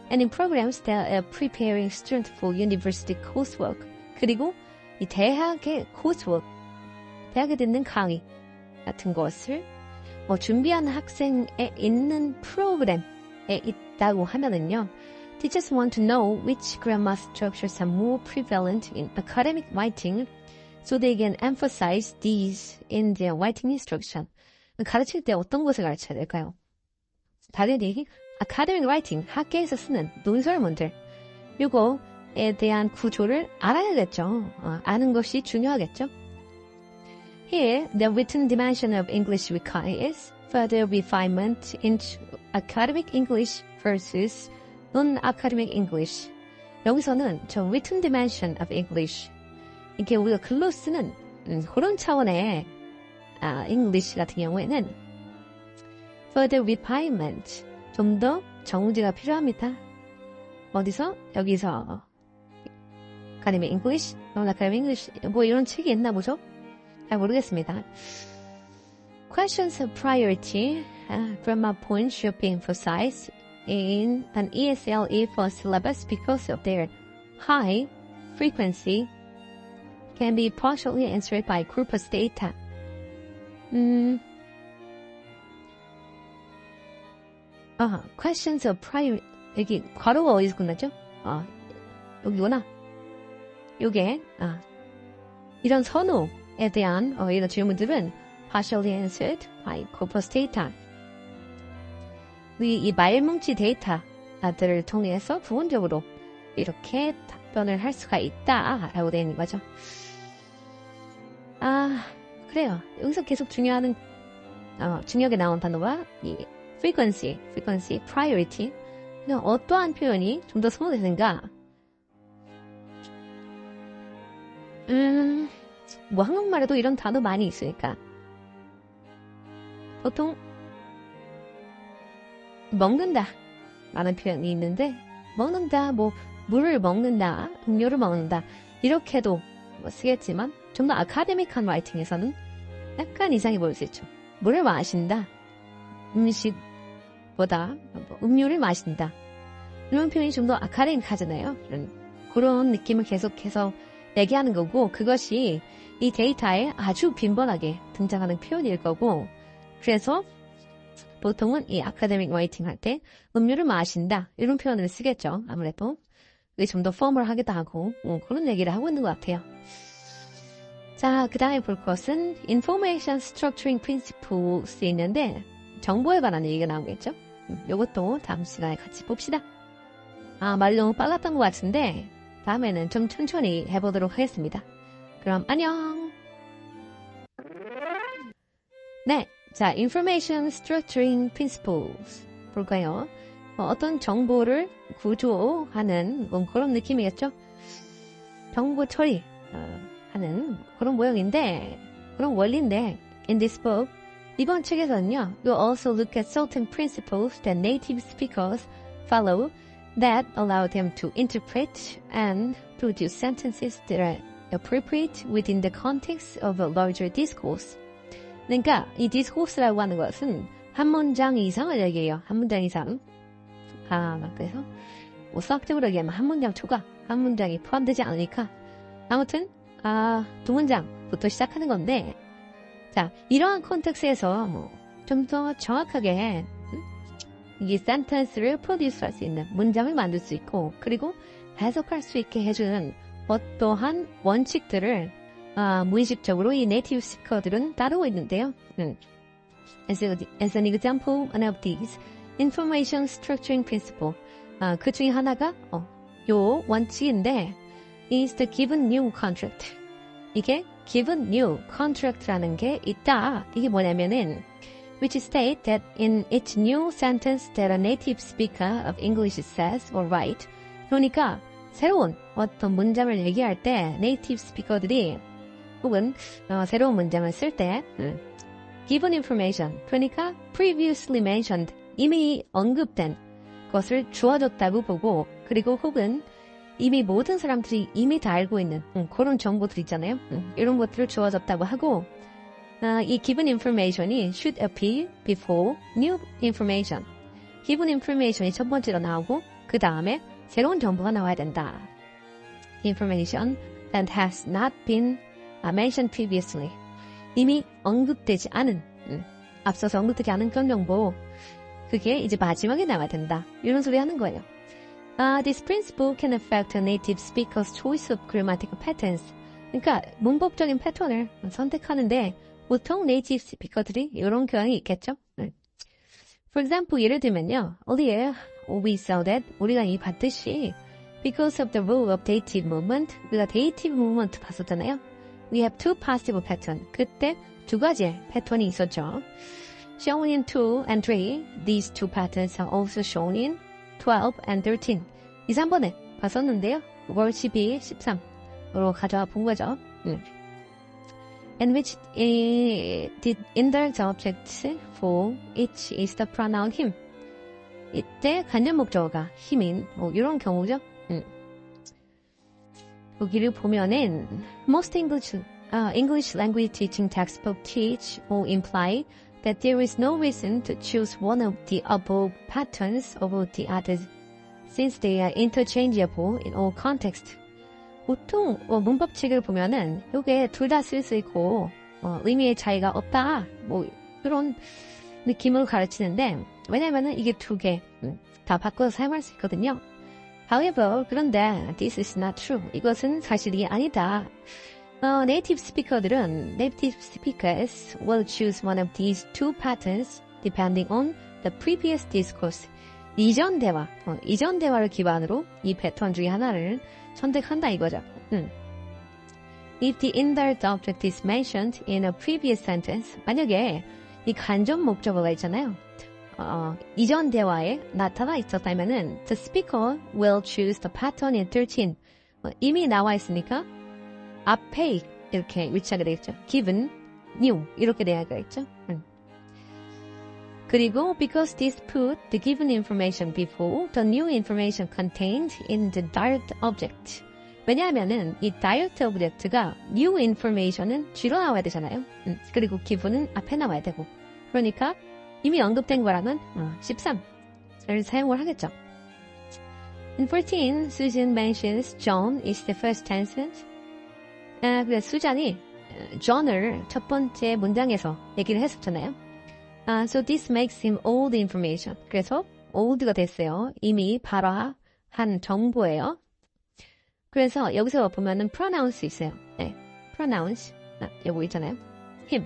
And in programs that are preparing students for university coursework. 그리고 이 대학의 coursework, 대학에 듣는 강의 같은 것을 준비하는 학생에 있는 프로그램에 있다고 하면은요. Teachers want to know which grammar structures are more prevalent in academic writing so they can emphasize these in their writing instruction. 가르칠 때 어떤 것을 가르쳐야 될까요? 당연히 academic writing, 학계에서 쓰는 논설문들 이거에 대한 구조를 알아야겠죠. 아는 것이 중요하겠죠. Here, the written dimension of English requires further refinement into academic English versus non-academic English. 여기서는 저 written dimension of English 이게 우리가 글로 쓰는 그런 차원의 English 같은 경우에는 further refinement 좀 더 정지가 필요합니다. 어디서? 여기서 academic English, non-academic English 뭐 이런 책이 있나 보죠? 잘 모르겠습니다. Questions of priority, grammar points should be emphasized in an ESL E4 syllabus because of their high frequency can be partially answered by corpus data. Questions of prior, 여기 괄호가 어디서 끝났죠? 여기구나. 요게, 이런 선호에 대한 이런 질문들은 partially answered by corpus data. 이 말뭉치 데이터들을 통해서 부분적으로 이렇게 답변을 할 수가 있다라고 되어 있는 거죠. 그래요. 여기서 계속 중요하게 나온 단어가 이 frequency, priority. 어떠한 표현이 좀 더 선호되는가? 뭐 한국말에도 이런 단어 많이 있으니까. 보통 먹는다 라는 표현이 있는데 먹는다, 뭐 물을 먹는다, 음료를 먹는다 이렇게도 쓰겠지만 좀 더 아카데믹한 라이팅에서는 약간 이상해 보일 수 있죠. 물을 마신다, 음식보다 음료를 마신다 이런 표현이 좀 더 아카데믹하잖아요. 그런 느낌을 계속해서 얘기하는 거고 그것이 이 데이터에 아주 빈번하게 등장하는 표현일 거고 그래서 보통은 이 아카데믹 라이팅 할 때 음료를 마신다 이런 표현을 쓰겠죠. 아무래도 이게 좀 더 포멀하기도 하고 그런 얘기를 하고 있는 것 같아요. 자, 그 다음에 볼 것은 Information Structuring Principles 있는데 정보에 관한 얘기가 나오겠죠. 이것도 다음 시간에 같이 봅시다. 말이 너무 빨랐던 것 같은데 다음에는 좀 천천히 해보도록 하겠습니다. 그럼 안녕. 네, 자, Information Structuring Principles 볼까요? 어떤 정보를 구조하는 그런 느낌이겠죠? 정보 처리 하는 그런 모형인데 그런 원리인데 in this book 이번 책에서는요 you also look at certain principles that native speakers follow that allow them to interpret and produce sentences that are appropriate within the context of a larger discourse. 그러니까 이 discourse라고 하는 것은 한 문장 이상을 얘기해요. 한 문장 이상. 그래서 뭐 수학적으로 얘기하면 한 문장 초과, 한 문장이 포함되지 않으니까 아무튼 두 문장부터 시작하는 건데 자, 이러한 콘텍스트에서 좀 더 정확하게 이 센텐스를 프로듀스할 수 있는 문장을 만들 수 있고 그리고 해석할 수 있게 해주는 어떠한 원칙들을 무의식적으로 이 네이티브 스피커들은 따르고 있는데요. As an example, one of these information structuring principle 그 중에 하나가 요 원칙인데 is the given new contract. 이게 given new contract라는 게 있다. 이게 뭐냐면은 which state that in each new sentence that a native speaker of English says or write. 그러니까 새로운 어떤 문장을 얘기할 때 네이티브 스피커들이 혹은 새로운 문장을 쓸 때 given information, 그러니까 previously mentioned, 이미 언급된 것을 주어졌다고 보고 그리고 혹은 이미 모든 사람들이 이미 다 알고 있는 그런 정보들 있잖아요. 이런 것들을 주어졌다고 하고 이 given information이 should appear before new information. given information이 첫 번째로 나오고 그 다음에 새로운 정보가 나와야 된다. information that has not been mentioned previously. 이미 언급되지 않은 앞서서 언급되지 않은 그런 정보 그게 이제 마지막에 나와야 된다. 이런 소리 하는 거예요. This principle can affect a native speaker's choice of grammatical patterns. 그러니까 문법적인 패턴을 선택하는데 보통 네이티브 스피커들이 이런 경향이 있겠죠. For example, 예를 들면요. Earlier, we saw that 우리가 이 봤듯이 because of the rule of dative movement, 우리가 dative movement 봤었잖아요. We have two possible patterns. 그때 두 가지의 패턴이 있었죠. Shown in 2 and 3, these two patterns are also shown in 12 and 13. 이 3번에 봤었는데요. 월 12, 13으로 가져와 본 거죠. And which did indirect objects for each is the pronoun him. 이때 간접 목적어가 him인 이런 경우죠. 여기를 보면은 most English language teaching textbook teach or imply that there is no reason to choose one of the above patterns over the others, since they are interchangeable in all contexts. 보통 문법칙을 보면은 이게 둘 다 쓸 수 있고 의미의 차이가 없다 뭐 그런 느낌을 가르치는데 왜냐면은 이게 두 개 다 바꿔서 사용할 수 있거든요. However, 그런데 this is not true. 이것은 사실이 아니다. Native speakers will choose one of these two patterns depending on the previous discourse. 이전 대화를 기반으로 이 패턴 중에 하나를 선택한다 이거죠. If the indirect object is mentioned in a previous sentence, 만약에 이 간접 목적어가 있잖아요. 이전 대화에 나타나 있었다면은 the speaker will choose the pattern in 13. 이미 나와 있으니까 앞에 이렇게 위치하게 되겠죠. Given, new 이렇게 돼야 되겠죠. 그리고 because this put the given information before the new information contained in the direct object. 왜냐하면은 이 direct object가 new information은 뒤로 나와야 되잖아요. 그리고 given은 앞에 나와야 되고. 그러니까 이미 언급된 거라면 13을 사용을 하겠죠. In 14, Susan mentions John is the first sentence. 그래서 수잔이 John을 첫 번째 문장에서 얘기를 했었잖아요. So this makes him old information. 그래서 old가 됐어요. 이미 발화한 정보예요. 그래서 여기서 보면은 pronouns 있어요. 네, pronouns. 여기 있잖아요. him.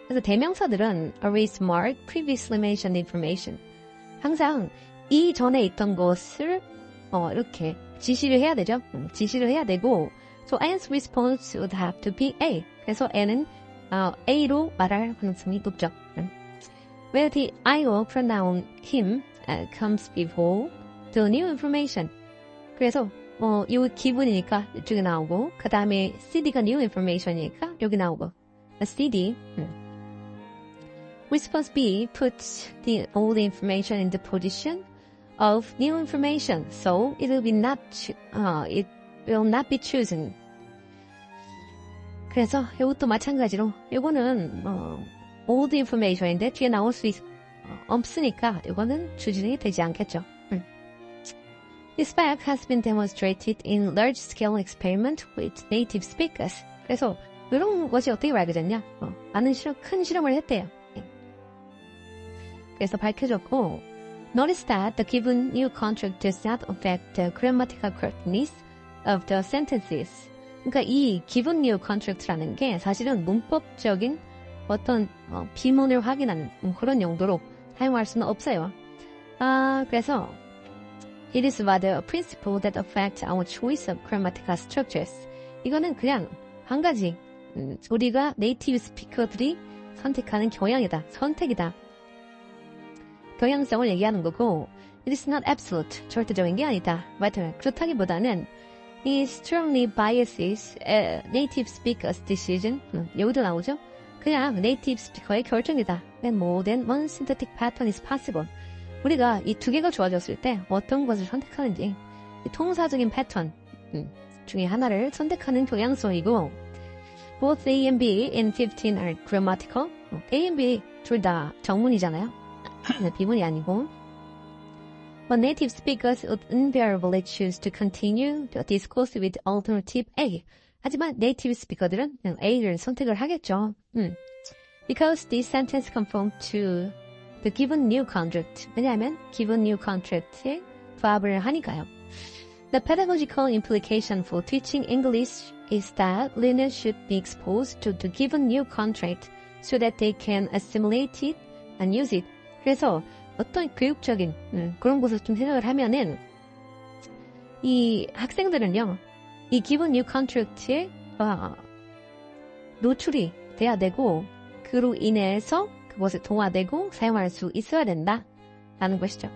그래서 대명사들은 always mark previously mentioned information. 항상 이전에 있던 것을 이렇게 지시를 해야 되죠. 지시를 해야 되고 So Anne's response would have to be A. 그래서 Anne은 A로 말할 가능성이 높죠. Where the I-O pronoun him comes before the new information. 그래서 이 기분이니까 이쪽에 나오고 그 다음에 CD가 new information이니까 여기 나오고 CD. Response B puts the old information in the position of new information, so it will not be chosen. 그래서 이것도 마찬가지로 이거는 old information인데 뒤에 나올 수 없으니까 이거는 추진이 되지 않겠죠. This fact has been demonstrated in large-scale experiment with native speakers. 그래서 이런 것이 어떻게 밝혀졌냐? 많은 큰 실험을 했대요. 그래서 밝혀졌고 Notice that the given new contract does not affect the grammatical correctness of the sentences. 그러니까 이 given new contract라는 게 사실은 문법적인 어떤 비문을 확인하는 그런 용도로 사용할 수는 없어요. 그래서 It is rather a principle that affects our choice of grammatical structures. 이거는 그냥 한 가지 우리가 네이티브 스피커들이 선택하는 경향이다. 선택이다. 경향성을 얘기하는 거고 It is not absolute. 절대적인 게 아니다. Rather, 그렇다기보다는 It strongly biases native speakers' decision. 여기도 나오죠? 그냥 네이티브 스피커의 결정이다. When more than one synthetic pattern is possible. 우리가 이 두 개가 좋아졌을 때 어떤 것을 선택하는지 이 통사적인 패턴 중에 하나를 선택하는 경향성이고 Both A and B in 15 are grammatical. A and B 둘 다 정문이잖아요. 비문이 아니고 But native speakers would invariably choose to continue the discourse with alternative A. 하지만 네이티브 스피커들은 그냥 A를 선택을 하겠죠. Because this sentence conforms to the given new contract. 왜냐하면 given new contract에 부합을 하니까요. The pedagogical implication for teaching English is that learners should be exposed to the given new contract so that they can assimilate it and use it. 그래서 어떤 교육적인 그런 것을 좀 생각을 하면은 이 학생들은요, 이 given new contract에 노출이 돼야 되고 그로 인해서 그것을 동화되고 사용할 수 있어야 된다라는 것이죠.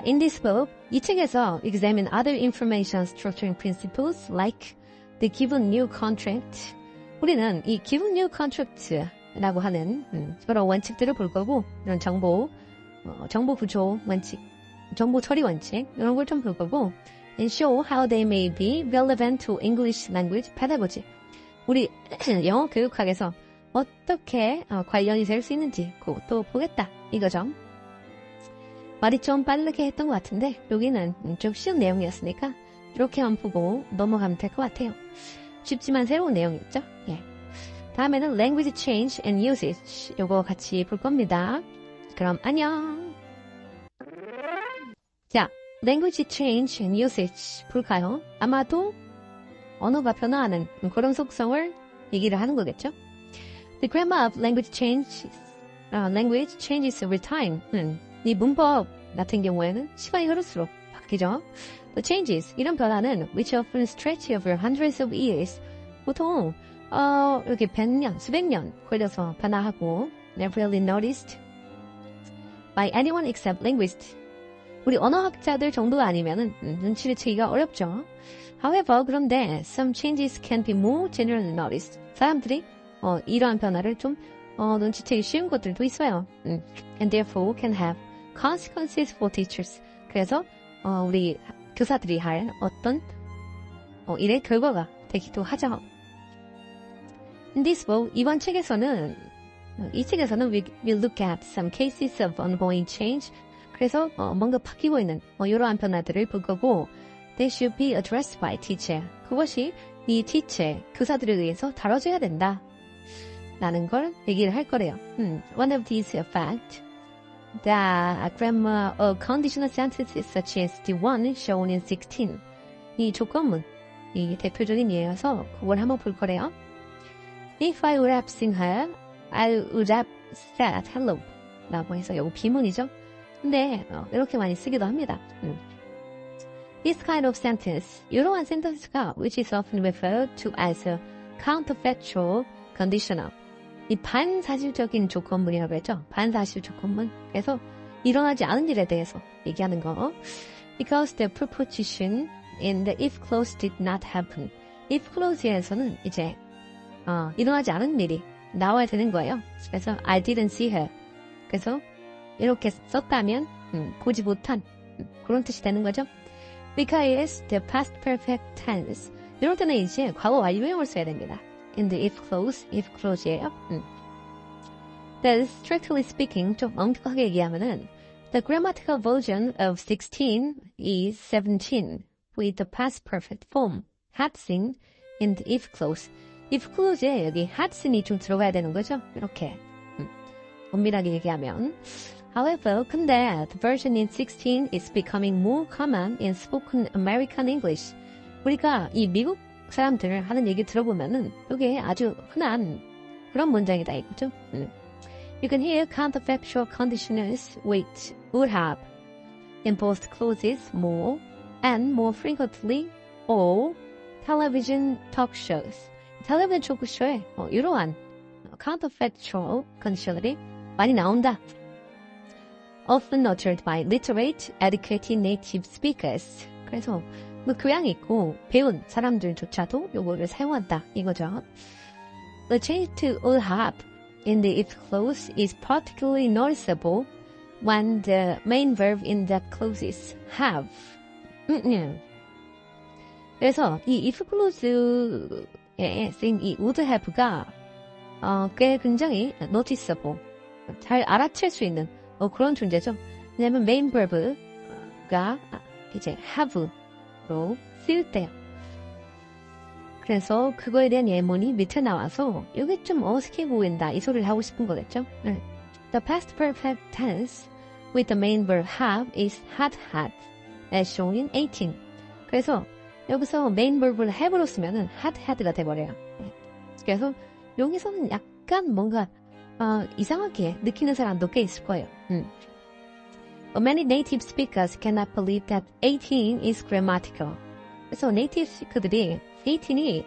In this book, 이 책에서 examine other information structuring principles like the given new contract. 우리는 이 given new contract라고 하는 여러 원칙들을 볼 거고 이런 정보 구조 원칙, 정보 처리 원칙 이런 걸 좀 볼 거고 and show how they may be relevant to English language pedagogy. 우리 영어 교육학에서 어떻게 관련이 될 수 있는지 그것도 보겠다 이거죠. 말이 좀 빠르게 했던 것 같은데 여기는 좀 쉬운 내용이었으니까 이렇게만 보고 넘어가면 될 것 같아요. 쉽지만 새로운 내용이었죠. 예. 다음에는 language change and usage 요거 같이 볼 겁니다. 그럼 안녕. 자, language change and usage 볼까요? 아마도 언어가 변화하는 그런 속성을 얘기를 하는 거겠죠. The grammar of language changes over time. 이 문법 같은 경우에는 시간이 흐를수록 바뀌죠. The changes, 이런 변화는 which often stretch over hundreds of years. 보통 이렇게 100년, 수백 년 걸려서 변화하고 never really noticed by anyone except linguists. 우리 언어학자들 정도가 아니면은 눈치를 채기가 어렵죠. However, 그런데 some changes can be more generally noticed. 사람들이 이러한 변화를 좀 눈치채기 쉬운 것들도 있어요. And therefore can have consequences for teachers. 그래서 우리 교사들이 할 어떤 일의 결과가 되기도 하죠. In this book, 이번 책에서는 이 책에서는 we look at some cases of ongoing change. 그래서 뭔가 바뀌고 있는 이러한 변화들을 볼 거고 they should be addressed by teacher. 그것이 이 teacher, 교사들에 의해서 다뤄져야 된다. 라는 걸 얘기를 할 거래요. One of these facts, the grammar of conditional sentences such as the one shown in 16. 이 조건문, 이 대표적인 예여서 그걸 한번 볼 거래요. If I would have seen her, I would have said hello. 라고 해서 이거 비문이죠. 근데 이렇게 많이 쓰기도 합니다. This kind of sentence, 이러한 센텐스가 which is often referred to as a counterfactual conditional. 이 반사실적인 조건문이라고 했죠. 반사실 조건문. 그래서 일어나지 않은 일에 대해서 얘기하는 거. Because the preposition in the if clause did not happen. if clause에서는 이제 일어나지 않은 일이 나와야 되는 거예요. 그래서 I didn't see her. 그래서 이렇게 썼다면 보지 못한 그런 뜻이 되는 거죠. Because the past perfect tense. 이럴 때는 이제 과거 완료형을 써야 됩니다. In the if clause예요. That strictly speaking, 좀 엄격하게 얘기하면은 the grammatical version of 16 is 17 with the past perfect form. had seen in the if clause. if clause에 여기 had seen이 좀 들어가야 되는 거죠. 이렇게 엄밀하게 얘기하면. However, 근데 the version in 16 is becoming more common in spoken American English. 우리가 이 미국 사람들 하는 얘기 들어보면은 이게 아주 흔한 그런 문장이다 이거죠. You can hear counterfactual conditionals with would have in both clauses more and more frequently or television talk shows. 텔레비전 토크쇼에 이러한 counterfactual conditional이 많이 나온다. Often uttered by literate, educated native speakers. 그래서 뭐 교양 있고 배운 사람들조차도 요거를 사용한다 이거죠. The change to will have in the if clause is particularly noticeable when the main verb in that clause is have. 그래서 이 if clause에 쓰인 이 would have가 꽤 굉장히 noticeable, 잘 알아챌 수 있는 그런 존재죠. 왜냐하면 main verb가 이제 have로 쓰일 때요. 그래서 그거에 대한 예문이 밑에 나와서 이게 좀 어색해 보인다 이 소리를 하고 싶은 거겠죠. The past perfect tense with the main verb have is had as shown in 18. 그래서 여기서 main verb를 have로 쓰면은 had가 돼버려요. 그래서 여기서는 약간 뭔가 이상하게 느끼는 사람도 꽤 있을 거예요. Many native speakers cannot believe that 18 is grammatical. 그래서 네이티브 스피커들이 18이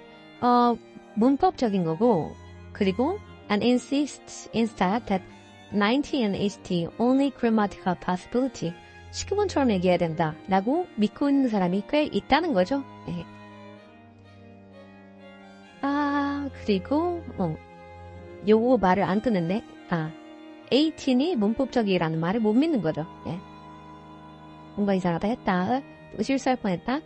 문법적인 거고, 그리고 and insist instead that 19 and 80 only grammatical possibility. 시크본처럼 얘기해야 된다 라고 믿고 있는 사람이 꽤 있다는 거죠. 네. 그리고 요거 말을 안 끊는데 18이 문법적이라는 말을 못 믿는 거죠. 예. 뭔가 이상하다 했다. 실수할 뻔했다.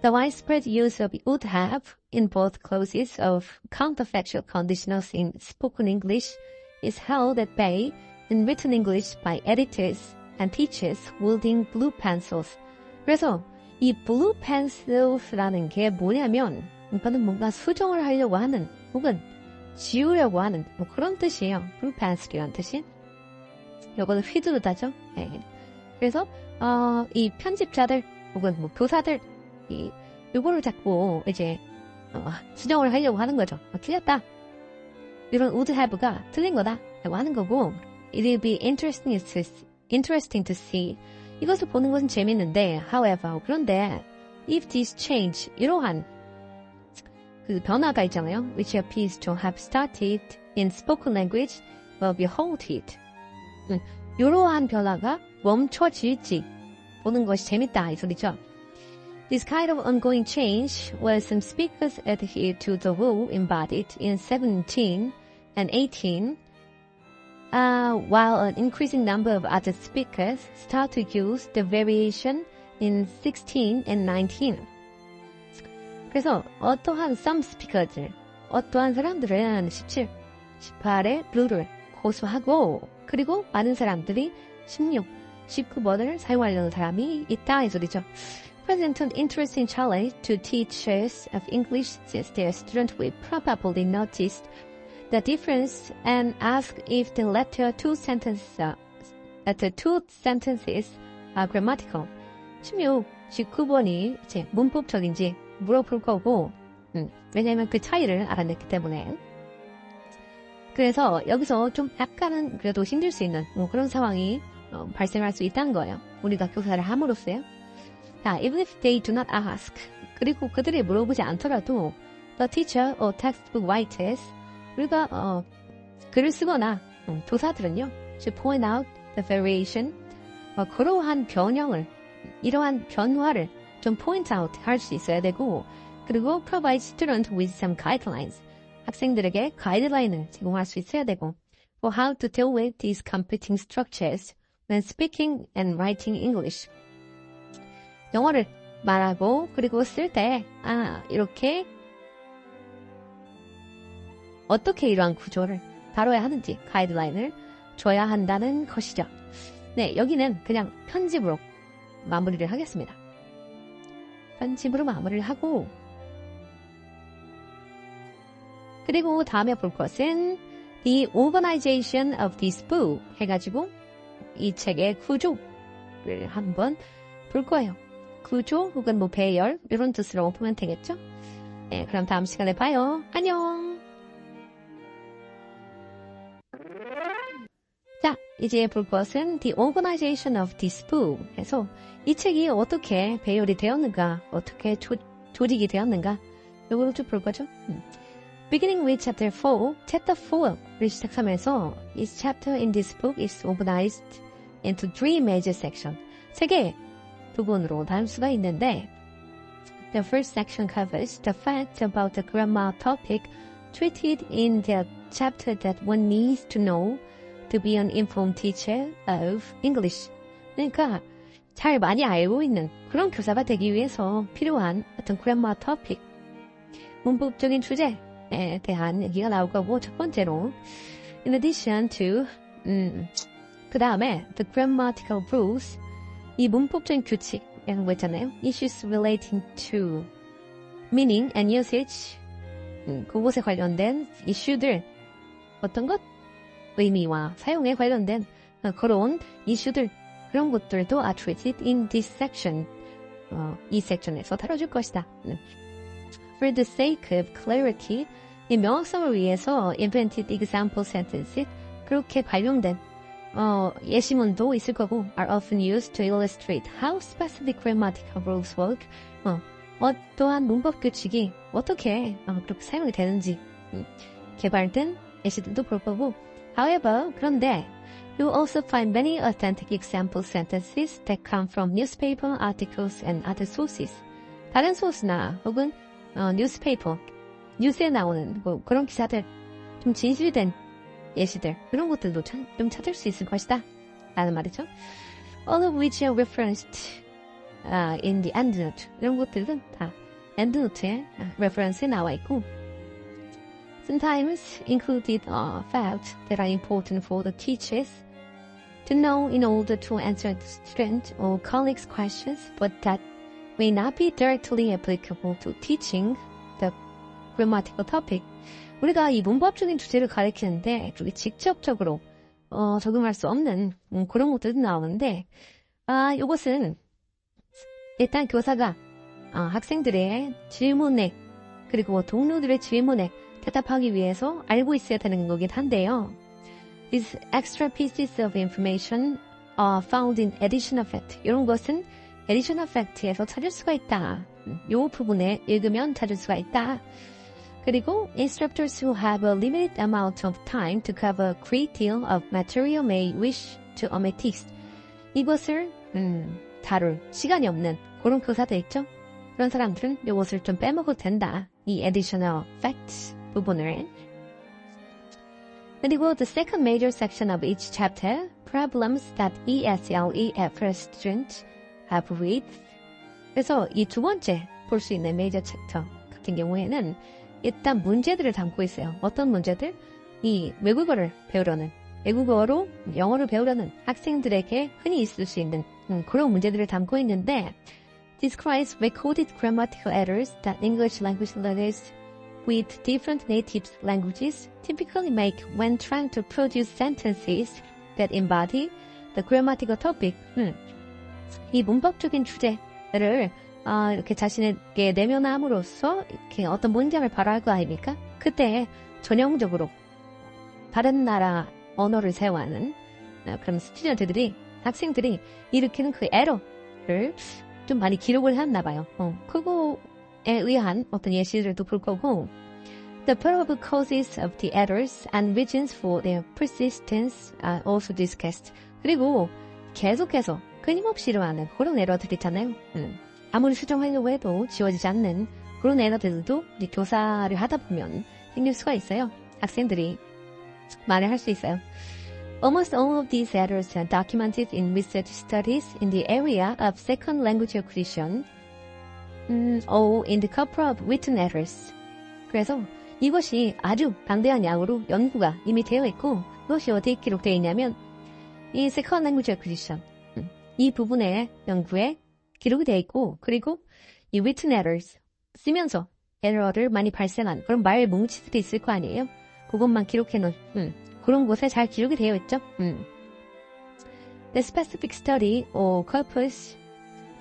The widespread use of would have in both clauses of counterfactual conditionals in spoken English is held at bay in written English by editors and teachers wielding blue pencils. 그래서 이 blue pencils라는 게 뭐냐면 이거는 뭔가 수정을 하려고 하는 혹은 지우려고 하는 뭐 그런 뜻이에요. blue pencil이라는 뜻이. 이거는 휘두르다죠. 네. 그래서 이 편집자들 혹은 뭐 교사들 요거를 자꾸 이제 수정을 하려고 하는 거죠. 틀렸다. 이런 would have가 틀린 거다 라고 하는 거고 It will be interesting to see. 이것을 보는 것은 재밌는데 however 그런데 if this change 이러한 그 변화가 있잖아요. which appears to have started in spoken language will be halted. 이러한 변화가 멈춰질지 보는 것이 재밌다 이 소리죠. This kind of ongoing change, where some speakers adhere to the rule embodied in 17 and 18, while an increasing number of other speakers start to use the variation in 16 and 19. 그래서 어떠한 some speakers들, 어떠한 사람들은 17, 18의 룰을 고수하고 그리고 많은 사람들이 16, 19번을 사용하려는 사람이 있다 이 소리죠. Present an interesting challenge to teachers of English since their students will probably notice the difference and ask if the latter two sentences are grammatical. 16, 19번이 이제 문법적인지 물어볼 거고, 왜냐면 그 차이를 알아냈기 때문에. 그래서 여기서 좀 약간은 그래도 힘들 수 있는 뭐 그런 상황이 발생할 수 있다는 거예요. 우리가 교사를 함으로써요. 자, even if they do not ask, 그리고 그들이 물어보지 않더라도 the teacher or textbook writers, 우리가 글을 쓰거나 교사들은요, should point out the variation, 그러한 변형을, 이러한 변화를 좀 point out 할 수 있어야 되고, 그리고 provide students with some guidelines, 학생들에게 가이드라인을 제공할 수 있어야 되고, for how to deal with these competing structures when speaking and writing English. 영어를 말하고 그리고 쓸 때 이렇게 어떻게 이러한 구조를 다뤄야 하는지 가이드라인을 줘야 한다는 것이죠. 네, 여기는 그냥 편집으로 마무리를 하겠습니다. 편집으로 마무리를 하고 그리고 다음에 볼 것은 The Organization of this Book 해가지고 이 책의 구조를 한번 볼 거예요. 구조 혹은 뭐 배열 이런 뜻으로 보면 되겠죠? 네, 그럼 다음 시간에 봐요. 안녕. 자, 이제 볼 것은 The Organization of this Book 해서 이 책이 어떻게 배열이 되었는가, 어떻게 조직이 되었는가 이거를 좀 볼 거죠. Beginning with chapter 4를 시작하면서 Each chapter in this book is organized into 3 major sections. 세 개 부분으로 나눌 수가 있는데 The first section covers the facts about the grammar topic treated in the chapter that one needs to know to be an informed teacher of English. 그러니까 잘 많이 알고 있는 그런 교사가 되기 위해서 필요한 어떤 grammar topic, 문법적인 주제에 대한 얘기가 나올 거고 첫 번째로 In addition to 그 다음에 the grammatical rules 이 문법적인 규칙이라는 거 있잖아요. Issues relating to meaning and usage 그것에 관련된 이슈들 어떤 것? 의미와 사용에 관련된 그런 이슈들 그런 것들도 are treated in this section 이 섹션에서 다뤄줄 것이다. For the sake of clarity 이 명확성을 위해서 invented example sentences 그렇게 발명된 예시문도 있을 거고 are often used to illustrate how specific grammatical rules work. 어떠한 문법 규칙이 어떻게 그렇게 사용이 되는지 개발된 예시들도 볼 거고 however, 그런데 you also find many authentic example sentences that come from newspaper articles and other sources. 다른 소스나 혹은 newspaper, 뉴스에 나오는 뭐 그런 기사들 좀 진실된 예시들 그런 것들도 좀 찾을 수 있을 것이다 라는 말이죠. All of which are referenced in the endnote. 이런 것들은 다 endnote에 reference에 나와 있고 sometimes included facts that are important for the teachers to know in order to answer the student or colleagues' questions, but that may not be directly applicable to teaching the grammatical topic. 우리가 이 문법적인 주제를 가리키는데 그게 직접적으로 적용할 수 없는 그런 것들도 나오는데 이것은 일단 교사가 학생들의 질문에 그리고 동료들의 질문에 대답하기 위해서 알고 있어야 되는 거긴 한데요. These extra pieces of information are found in additional fact. 이런 것은 additional fact에서 찾을 수가 있다. 이 부분에 읽으면 찾을 수가 있다. 그리고 instructors who have a limited amount of time to cover a great deal of material may wish to omit text. 이것을 다룰 시간이 없는 그런 교사들 있죠? 그런 사람들은 이것을 좀 빼먹어도 된다. 이 additional facts 부분을. 그리고 the second major section of each chapter, problems that ESLE first students have with. 그래서 이 두 번째 볼 수 있는 major chapter 같은 경우에는 일단 문제들을 담고 있어요. 어떤 문제들? 이 외국어를 배우려는, 외국어로 영어를 배우려는 학생들에게 흔히 있을 수 있는 그런 문제들을 담고 있는데 describes recorded grammatical errors that English language learners with different native languages typically make when trying to produce sentences that embody the grammatical topic. 이 문법적인 주제를 이렇게 자신에게 내면함으로써 이렇게 어떤 문장을 발화할 거 아닙니까? 그때 전형적으로 다른 나라 언어를 사용하는 그런 스튜던트들이 학생들이 일으키는 그 에러를 좀 많이 기록을 했나 봐요. 그거에 의한 어떤 예시들도 볼 거고 The probable causes of the errors and reasons for their persistence are also discussed. 그리고 계속해서 끊임없이 일어나는 그런 에러들 있잖아요. 아무리 수정하려고 해도 지워지지 않는 그런 에러들도 우리 교사를 하다 보면 생길 수가 있어요. 학생들이 말을 할 수 있어요. Almost all of these errors are documented in research studies in the area of second language acquisition or in the couple of written errors. 그래서 이것이 아주 방대한 양으로 연구가 이미 되어 있고 그것이 어디에 기록되어 있냐면 이 second language acquisition 이 부분의 연구에 기록이 되어 있고 그리고 이 written errors 쓰면서 에러를 많이 발생한 그런 말 뭉치들이 있을 거 아니에요. 그것만 기록해 놓은 그런 곳에 잘 기록이 되어 있죠. The specific study or corpus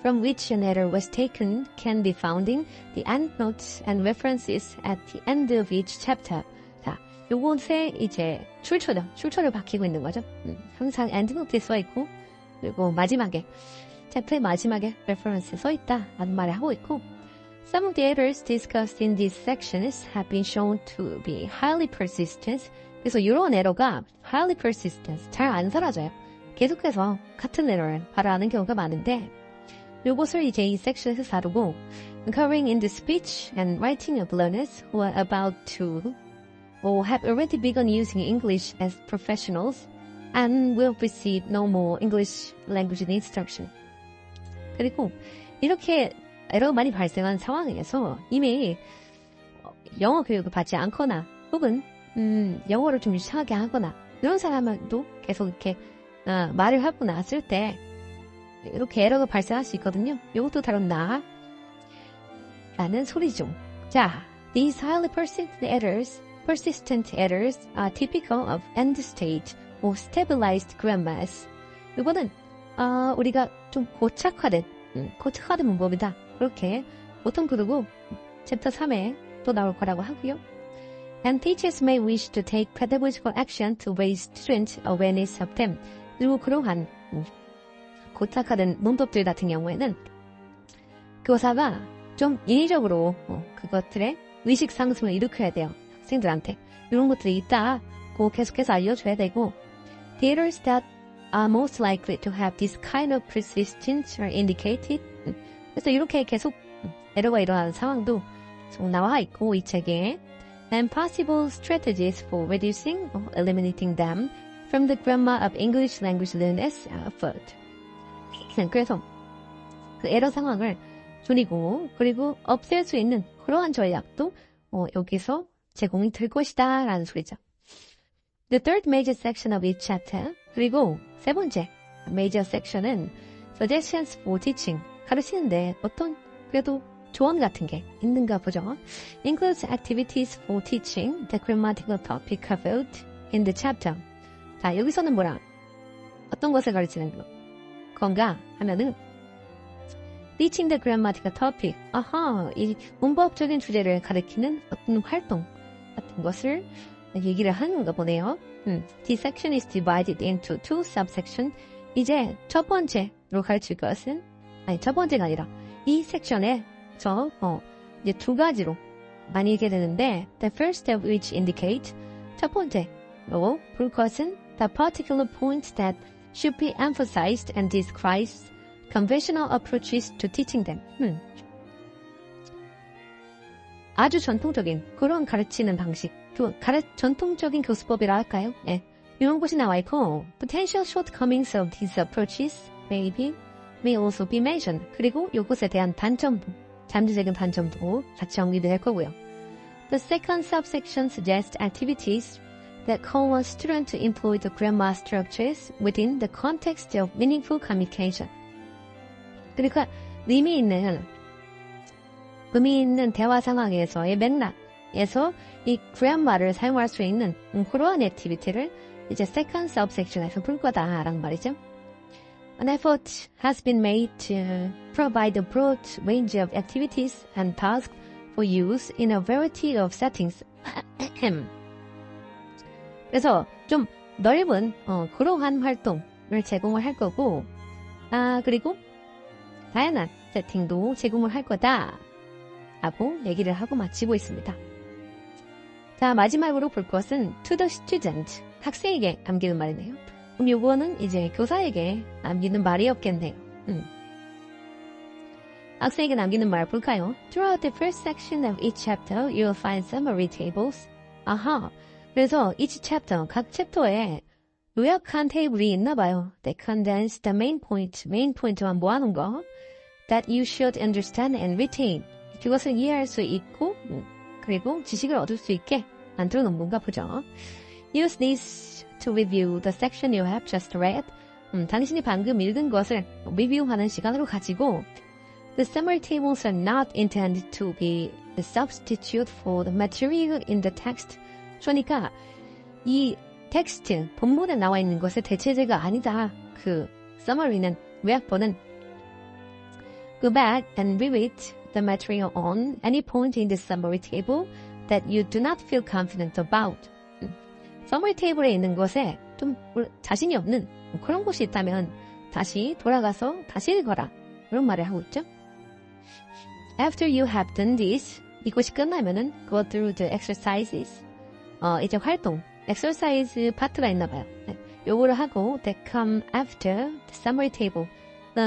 from which an error was taken can be found in the endnotes and references at the end of each chapter. 자, 요것에 이제 출처를 밝히고 있는 거죠. 항상 endnote에 써 있고 그리고 마지막에 챕터의 마지막에 reference 써 있다 라는 말을 하고 있고 Some of the errors discussed in these sections have been shown to be highly persistent. 그래서 이런 에러가 highly persistent, 잘 안 사라져요. 계속해서 같은 에러를 발화하는 경우가 많은데 이것을 이제 이 섹션에서 다루고 occurring in the speech and writing of learners who are about to or have already begun using English as professionals and will receive no more English language instruction. 그리고 이렇게 에러가 많이 발생한 상황에서 이미 영어 교육을 받지 않거나 혹은 영어를 좀 유창하게 하거나 이런 사람도 계속 이렇게 말을 하고 나왔을 때 이렇게 에러가 발생할 수 있거든요. 이것도 다룬다 라는 소리죠. 자, these highly persistent errors are typical of end stage or stabilized grammars. 이거는 우리가 좀 고착화된 문법이다. 그렇게 보통 그러고 챕터 3에 또 나올 거라고 하고요. And teachers may wish to take pedagogical action to raise student awareness of them. 그리고 그러한 고착화된 문법들 같은 경우에는 교사가 좀 인위적으로 그것들의 의식 상승을 일으켜야 돼요. 학생들한테 이런 것들이 있다고 계속해서 알려줘야 되고 The errors that are most likely to have this kind of persistence are indicated. 그래서 이렇게 계속 에러가 일어나는 상황도 나와 있고 이 책에 and possible strategies for reducing or eliminating them from the grammar of English language learners are found. 그래서 그 에러 상황을 줄이고 그리고 없앨 수 있는 그러한 전략도 여기서 제공이 될 것이다 라는 소리죠. The third major section of each chapter 그리고 세 번째 major section은 suggestions for teaching 가르치는데 어떤 그래도 조언 같은 게 있는가 보죠. Includes activities for teaching the grammatical topic covered in the chapter. 자, 여기서는 뭐라? 어떤 것을 가르치는 건가 하면은 teaching the grammatical topic. 아하, 이 문법적인 주제를 가르치는 어떤 활동 같은 것을 얘기를 하는가 보네요. This section is divided into two subsections. 이제 첫 번째로 가르칠 것은 첫 번째가 아니라 이 섹션에 이제 두 가지로 나뉘게 되는데 the first of which indicate 첫 번째로 볼 것은 the particular point that should be emphasized and describes conventional approaches to teaching them. 아주 전통적인 그런 가르치는 방식, 전통적인 교수법이라 할까요? 예. 이런 곳이 나와 있고 potential shortcomings of these approaches may also be mentioned. 그리고 이것에 대한 단점도, 잠재적인 단점도 같이 정리될 거고요. The second subsection suggests activities that call on students to employ the grammar structures within the context of meaningful communication. 그러니까 의미 있는 대화 상황에서의 맥락에서 이 grammar를 사용할 수 있는 그러한 액티비티를 이제 second subsection에서 볼 거다라는 말이죠. An effort has been made to provide a broad range of activities and tasks for use in a variety of settings. 그래서 좀 넓은 그러한 활동을 제공을 할 거고, 그리고 다양한 세팅도 제공을 할 거다 라고 얘기를 하고 마치고 있습니다. 자, 마지막으로 볼 것은 to the student, 학생에게 남기는 말이네요. 그럼 요거는 이제 교사에게 남기는 말이었겠네요. 학생에게 남기는 말 볼까요? Throughout the first section of each chapter, you'll find summary tables. 아하, 그래서 each chapter, 각 챕터에 요약한 테이블이 있나 봐요. They condense the main point만 모아놓은 거. That you should understand and retain. 그것을 이해할 수 있고, 그리고 지식을 얻을 수 있게 만들어 놓은 건가 보죠. Use these to review the section you have just read. 당신이 방금 읽은 것을 리뷰하는 시간으로 가지고 The summary tables are not intended to be the substitute for the material in the text. 그러니까 이 텍스트, 본문에 나와 있는 것의 대체제가 아니다. 그 summary는, 요약본은 Go back and reread the material on any point in the summary table that you do not feel confident about. 서머리 테이블에 있는 것에 좀 자신이 없는 그런 곳이 있다면 다시 돌아가서 다시 읽어라. 그런 말을 하고 있죠. After you have done this, 이것이 끝나면은 go through the exercises. 이제 활동, exercise 파트가 있나 봐요. 네. 요거를 하고 that come after the summary table.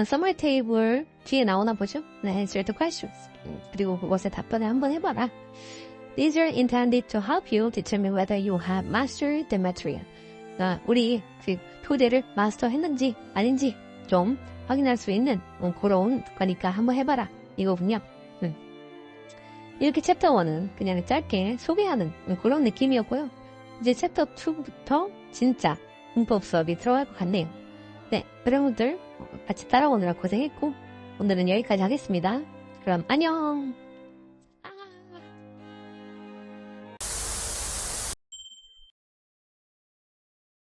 summary table 뒤에 나오나 보죠? 네, answer the questions. 그리고 그것에 답변을 한번 해봐라. These are intended to help you determine whether you have mastered the material. 우리 그 토대를 마스터했는지 아닌지 좀 확인할 수 있는 그런 거니까 한번 해봐라. 이거군요. 이렇게 챕터 1은 그냥 짧게 소개하는 그런 느낌이었고요. 이제 챕터 2부터 진짜 문법 수업이 들어갈 것 같네요. 네, 여러분들 같이 따라오느라 고생했고 오늘은 여기까지 하겠습니다. 그럼 안녕!